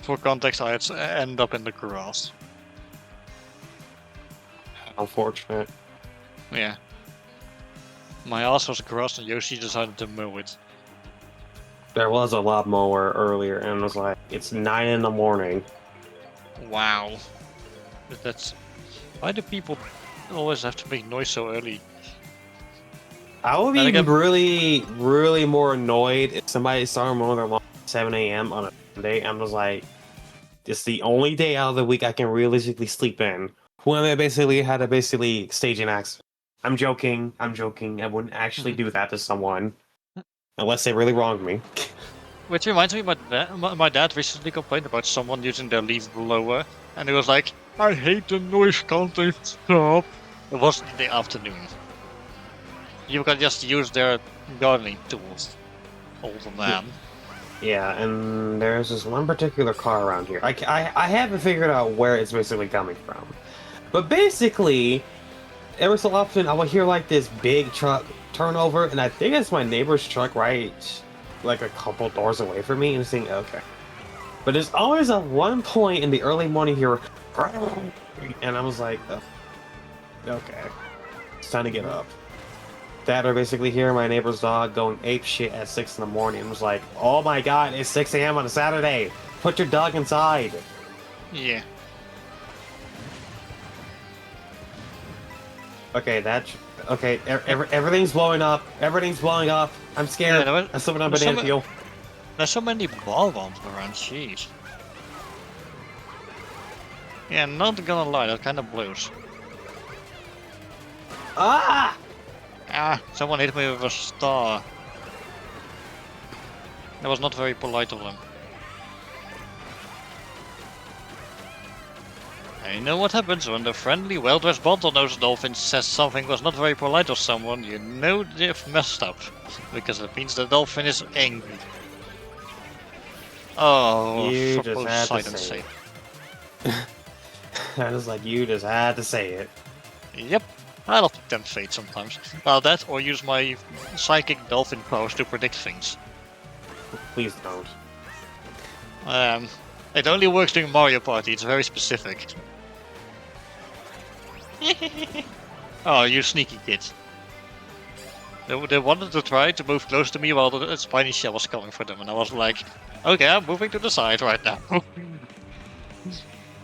For context, I end up in the grass. Unfortunate. Yeah. My ass was grass and Yoshi decided to mow it. There was a lawnmower earlier, and it was like, it's 9 in the morning. Wow. That's... Why do people always have to make noise so early? I would And be again- really more annoyed if somebody started mowing their lawn at 7 a.m. on a Sunday. I'm just like, it's the only day out of the week I can realistically sleep in. When they basically had to stage an accident. I'm joking. I wouldn't actually do that to someone. Unless they really wronged me. Which reminds me, my dad recently complained about someone using their leaf blower, and he was like, I hate the noise, can't they stop? It was in the afternoon. You can just use their gardening tools. Old man. Yeah, and there's this one particular car around here. I haven't figured out where it's basically coming from. But basically, every so often I will hear like this big truck turnover, and I think it's my neighbor's truck right like a couple doors away from me, and I'm saying, okay. But there's always at one point in the early morning here, and I was like, oh, okay, it's time to get up. That or basically hearing my neighbor's dog going ape shit at 6 in the morning. It was like, oh my god, it's 6 a.m. on a Saturday. Put your dog inside. Yeah. Okay, okay. Everything's blowing up. Everything's blowing up. I'm scared. Yeah, I'm slipping on there's banana so peel. There's so many ball bombs around, jeez. Yeah, not gonna lie, that kind of blows. Ah! Ah, someone hit me with a star. That was not very polite of them. And you know what happens when the friendly, well-dressed bottlenose dolphin says something was not very polite of someone? You know they've messed up. Because it means the dolphin is angry. Oh, You for just both had to side and say say. I was like, you just had to say it. Yep. I'll tempt fate sometimes. Well, that or use my psychic dolphin powers to predict things. Please don't. It only works during Mario Party, it's very specific. Oh, you sneaky kid. They wanted to try to move close to me while the spiny shell was coming for them, and I was like, okay, I'm moving to the side right now.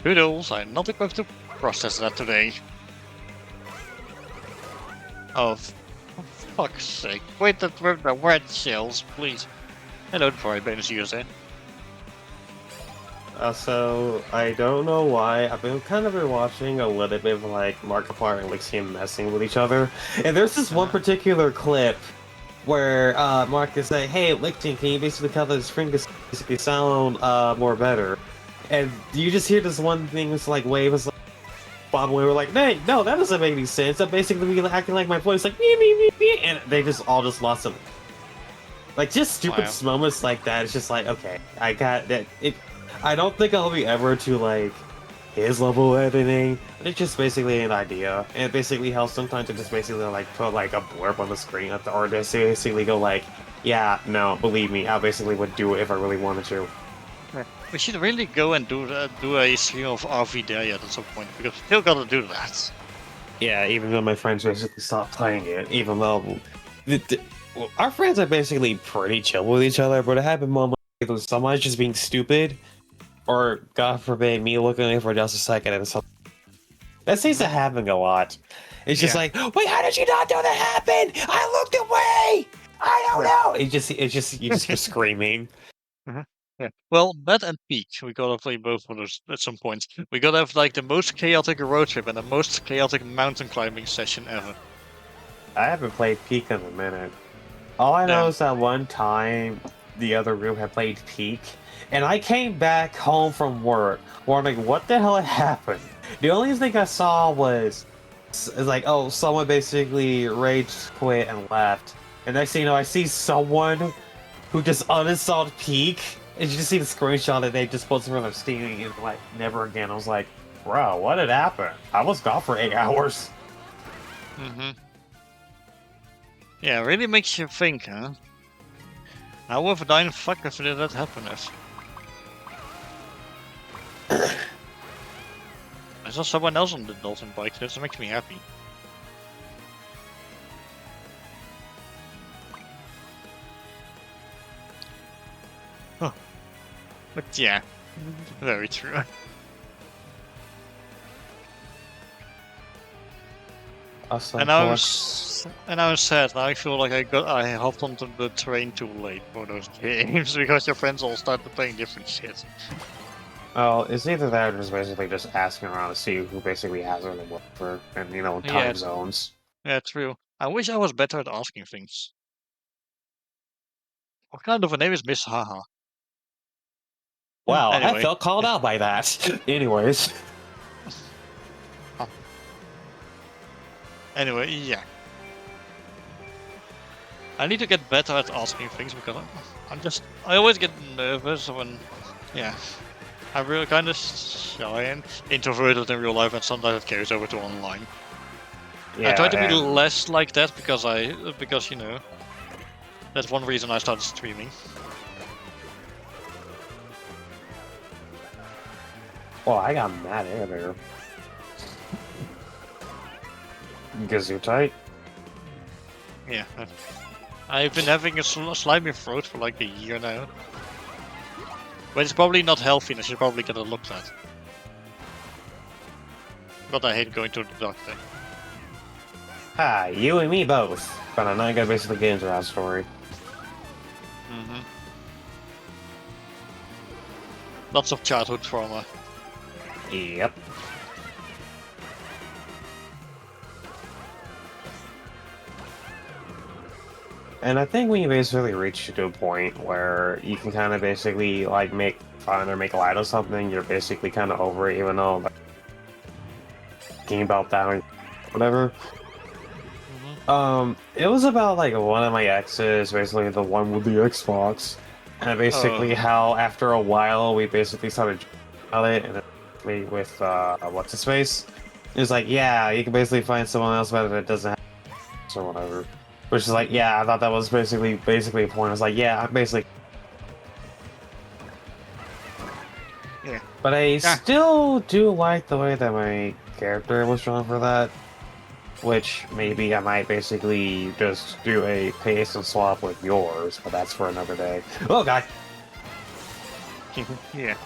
Toodles, I'm not equipped to process that today. Oh, for fuck's sake. Wait, that were the red shells, please. Hello, fire bonus user. So, I don't know why, I've been watching a little bit of like Markiplier and Lixium messing with each other, and there's this one particular clip where Mark is like, hey Lixium, can you basically tell that his fingers basically sound more better? And you just hear this one thing, it's like wave, it's like Bob and we were like, hey, no, that doesn't make any sense. That basically acting like my voice like me, and they just all just lost them. Like just stupid moments like that. It's just like, okay, I got that. I don't think I'll be ever to like his level of editing. It's just basically an idea, and it basically helps sometimes to just basically like put like a blurb on the screen at the or just basically go like, yeah, no, believe me, I basically would do it if I really wanted to. We should really go and do a stream of RV Day at some point, because we still gotta do that. Yeah, even though my friends basically stopped playing it, even though our friends are basically pretty chill with each other, but it happened moments where somebody's just being stupid, or God forbid, me looking for just a second and something. That seems to happen a lot. It's just like, wait, how did you not know that happened? I looked away. I don't know. You just hear screaming. Yeah. Well, that and Peak, we gotta play both of those at some point. We gotta have like the most chaotic road trip and the most chaotic mountain climbing session ever. I haven't played Peak in a minute. All I know is that one time the other group had played Peak, and I came back home from work wondering what the hell had happened. The only thing I saw was it's like, oh, someone basically rage quit and left. And next thing you know, I see someone who just uninstalled Peak, and you just see the screenshot that they just posted from their Steam and like never again. I was like, bro, what had happened? I was gone for 8 hours. Mm-hmm. Yeah, it really makes you think, huh? How would dying fuck if did that happen if? I saw someone else on the dolphin bike, this makes me happy. Huh. But yeah, very true. Awesome. And I was sad. I feel like I hopped onto the train too late for those games because your friends all started playing different shit. Oh, it's either that or just basically just asking around to see who basically has it and whatever, and time zones. Yeah, true. I wish I was better at asking things. What kind of a name is Miss Haha? Wow, I Anyway. felt called out by that. Anyways. Anyway, yeah. I need to get better at asking things because I always get nervous when, yeah. I'm really kind of shy and introverted in real life, and sometimes it carries over to online. Yeah, I try to be less like that because that's one reason I started streaming. Well, I got mad earlier. Gesundheit. Yeah. I've been having a slimy throat for like a year now. But it's probably not healthy and I should probably get it looked at. But I hate going to the doctor. Hi, you and me both. But I'm not gonna basically get into that story. Mm-hmm. Lots of childhood trauma. Yep. And I think when you basically reach to a point where you can kind of basically like make fun or make light of something, you're basically kind of over it, even though like, thinking about that or whatever. It was about like one of my exes, basically the one with the Xbox, and basically how after a while we basically started on it, and me with what's his face. It was like, yeah, you can basically find someone else better that doesn't have or whatever. Which is like, yeah, I thought that was basically a point. I was like, yeah, I'm basically. Yeah. But I still do like the way that my character was drawn for that. Which maybe I might basically just do a paste and swap with yours, but that's for another day. Oh god! Yeah.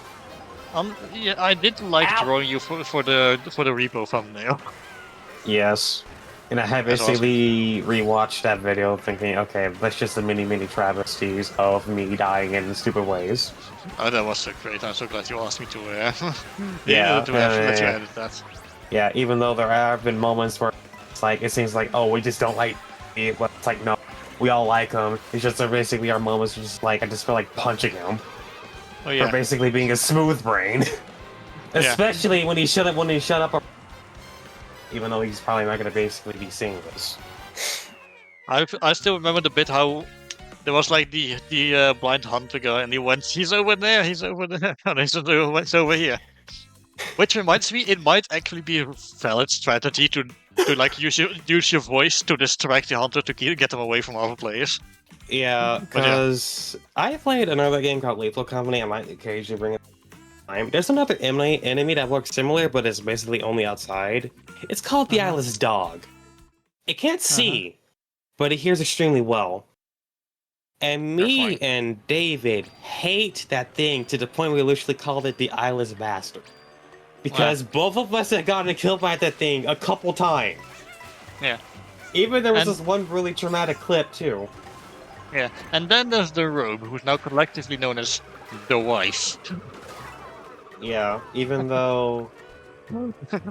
Yeah, I did like drawing you for the repo thumbnail. Yes. And I had basically rewatched that video thinking, okay, that's just a mini travesties of me dying in stupid ways. Oh, that was so great. I'm so glad you asked me to, let you edit that. Yeah, even though there have been moments where it's like, it seems like, oh, we just don't like it, but it's like, no, we all like him. It's just basically our moments just like, I just feel like punching him. Oh, yeah. For basically being a smooth brain. Especially when he shut up. Even though he's probably not going to basically be seeing this. I still remember the bit how there was like the blind hunter guy, and he went, he's over there, and he said, oh, it's over here. Which reminds me, it might actually be a valid strategy to like use your voice to distract the hunter to get them away from other players. Yeah, because I played another game called Lethal Company. I might occasionally bring it up. There's another enemy that works similar, but it's basically only outside. It's called the Eyeless Dog. It can't see, but it hears extremely well. And me and David hate that thing to the point we literally called it the Eyeless Bastard. Because both of us had gotten killed by that thing a couple times. Yeah. Even there was this one really traumatic clip, too. Yeah, and then there's the Rogue, who's now collectively known as the Wife. Yeah, even though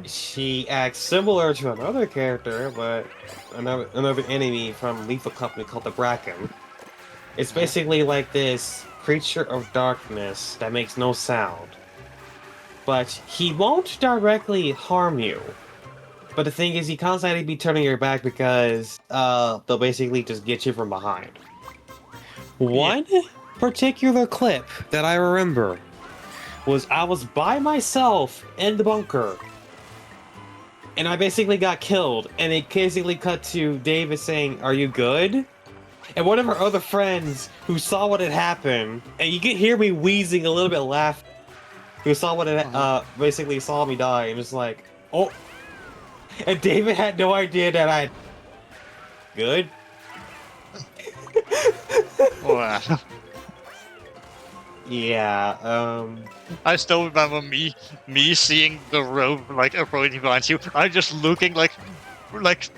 she acts similar to another character, but another enemy from Lethal Company called the Bracken. It's basically like this creature of darkness that makes no sound. but he won't directly harm you. But the thing is, he constantly be turning your back because they'll basically just get you from behind. Yeah. One particular clip that I remember was I was by myself in the bunker, and I basically got killed, and it basically cut to David saying, "Are you good?" And one of our other friends who saw what had happened, and you could hear me wheezing a little bit laughing, who saw what had, basically saw me die, and was like, "Oh," and David had no idea that I good. Wow. Yeah, I still remember me seeing the rope like approaching behind you. I'm just looking like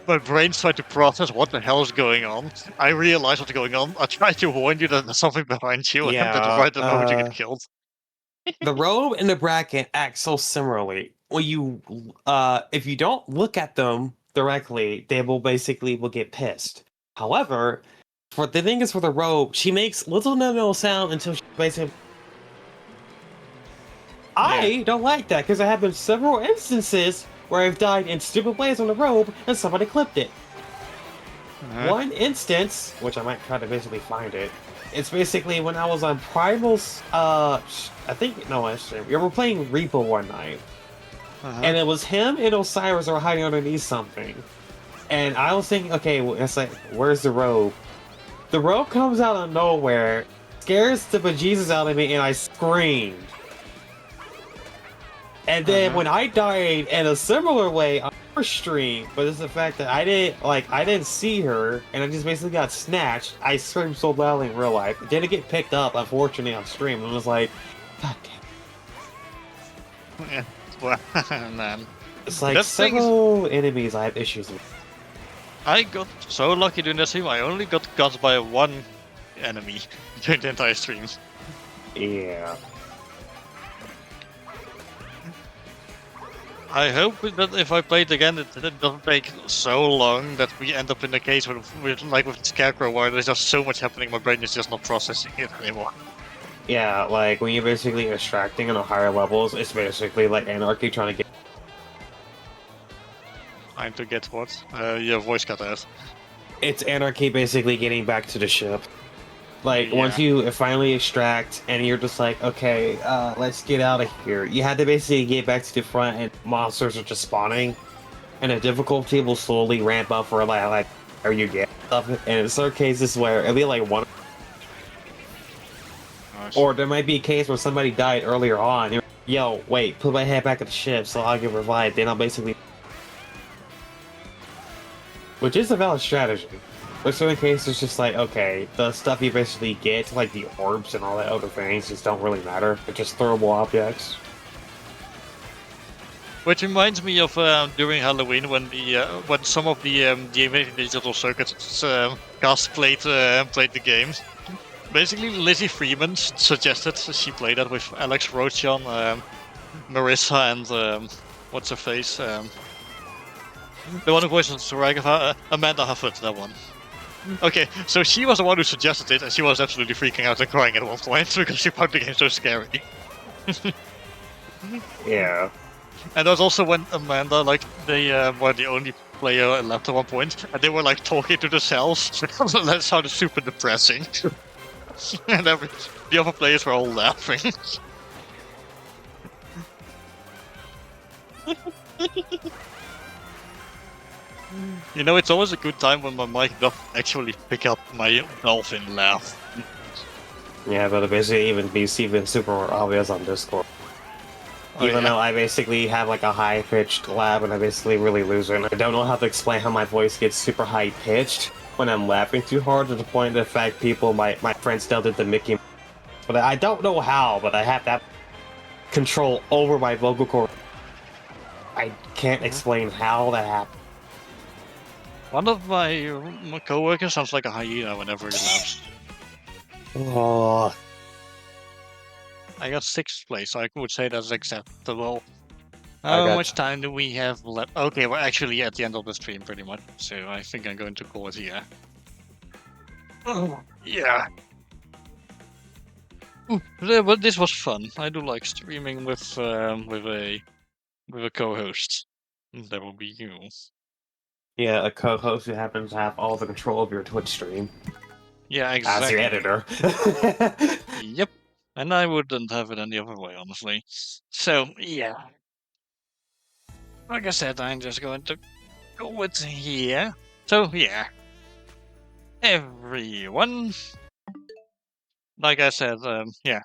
my brain's trying to process what the hell is going on. I realize what's going on. I try to warn you that there's something behind you, and then yeah, right at the moment you get killed. the robe and the bracket act so similarly. When you, if you don't look at them directly, they will get pissed. However, for the thing is for the robe, she makes little to no sound until she basically. Yeah. I don't like that because there have been several instances where I've died in stupid ways on the robe and somebody clipped it. One instance, which I might try to basically find it, it's basically when I was on Primal's, I think, no, actually, we were playing Reaper one night, and it was him and Osiris are hiding underneath something. And I was thinking, okay, well, it's like, where's the robe? The robe comes out of nowhere, scares the bejesus out of me, and I screamed. And then when I died in a similar way on her stream, but it's the fact that I didn't see her, and I just basically got snatched. I screamed so loudly in real life. It didn't get picked up, unfortunately, on stream. It was like, God damn. Yeah. Well, man. It's like That thing several enemies I have issues with. I got so lucky during this stream. I only got by one enemy during the entire stream. Yeah. I hope that if I play it again, it doesn't take so long that we end up in a case with Scarecrow, where there's just so much happening, my brain is just not processing it anymore. Yeah, like when you're basically extracting on the higher levels, it's basically like Anarchy trying to get. Trying to get what? Your voice cut out. It's Anarchy basically getting back to the ship. Like, Yeah. once you finally extract and you're just like, okay, let's get out of here. You had to basically get back to the front and monsters are just spawning. And the difficulty will slowly ramp up for like where you get stuff. And in certain cases where it'll be like one. Nice. Or there might be a case where somebody died earlier on. You're, yo, wait, put my head back at the ship so I'll get revived. Then I'll basically. Which is a valid strategy. But in certain cases, it's just like, okay, the stuff you basically get, like the orbs and all that other things, just don't really matter. They're just throwable objects. Which reminds me of during Halloween when some of the Amazing Digital Circuits cast played the game. Basically, Lizzie Freeman suggested she play that with Alex Rochon, Marissa, and what's her face? The one who voices Amanda Hufford, that one. Okay, so she was the one who suggested it, and she was absolutely freaking out and crying at one point because she found the game so scary. Yeah. And that was also when Amanda, like, they were the only player left at one point, and they were like talking to themselves. That sounded super depressing. And the other players were all laughing. You know, it's always a good time when my mic doesn't actually pick up my dolphin laugh. Yeah, but it basically even super obvious on Discord. Oh, Even yeah. though I basically have like a high-pitched laugh and I basically really lose it. And I don't know how to explain how my voice gets super high-pitched when I'm laughing too hard to the point that, in fact, my friends still did the Mickey. But I don't know how, but I have that control over my vocal cord. I can't explain how that happened. One of my coworkers sounds like a hyena whenever he laughs. Oh, I got 6th place, so I would say that's acceptable. I How got- much time do we have left? Okay, we're actually at the end of the stream pretty much, so I think I'm going to call it here. Oh, yeah. Ooh, but this was fun. I do like streaming with a co-host. That will be you. Yeah, a co-host who happens to have all the control of your Twitch stream Yeah, as your exactly. editor. Yep. And I wouldn't have it any other way, honestly. So, yeah. Like I said, I'm just going to go with here. So, yeah. Everyone. Like I said, yeah.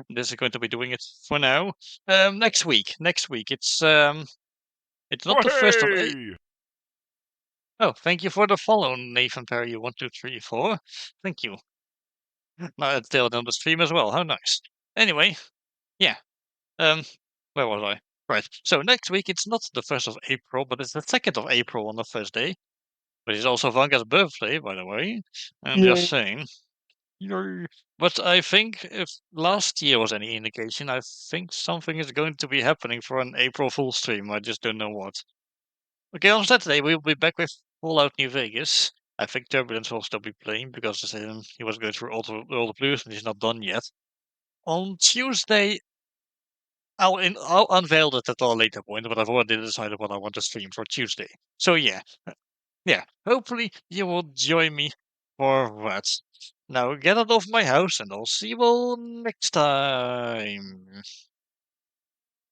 This is going to be doing it for now. Next week, it's not the first of eight. Hey! Oh, thank you for the follow, Nathan Perry 1234. Thank you. Now it's still on the stream as well. How nice. Anyway, yeah. Um, where was I? Right. So next week it's not the 1st of April, but it's the 2nd of April on the Thursday. But it's also Vanga's birthday, by the way. I'm just Yeah. saying. Yay. But I think if last year was any indication, I think something is going to be happening for an April Fool stream. I just don't know what. Okay, on Saturday we'll be back with Fallout New Vegas. I think Turbulence will still be playing because he was going through all the blues and he's not done yet. On Tuesday, I'll unveil it at a later point, but I've already decided what I want to stream for Tuesday. So yeah. Hopefully you will join me for that. Now get out of my house, and I'll see you all next time.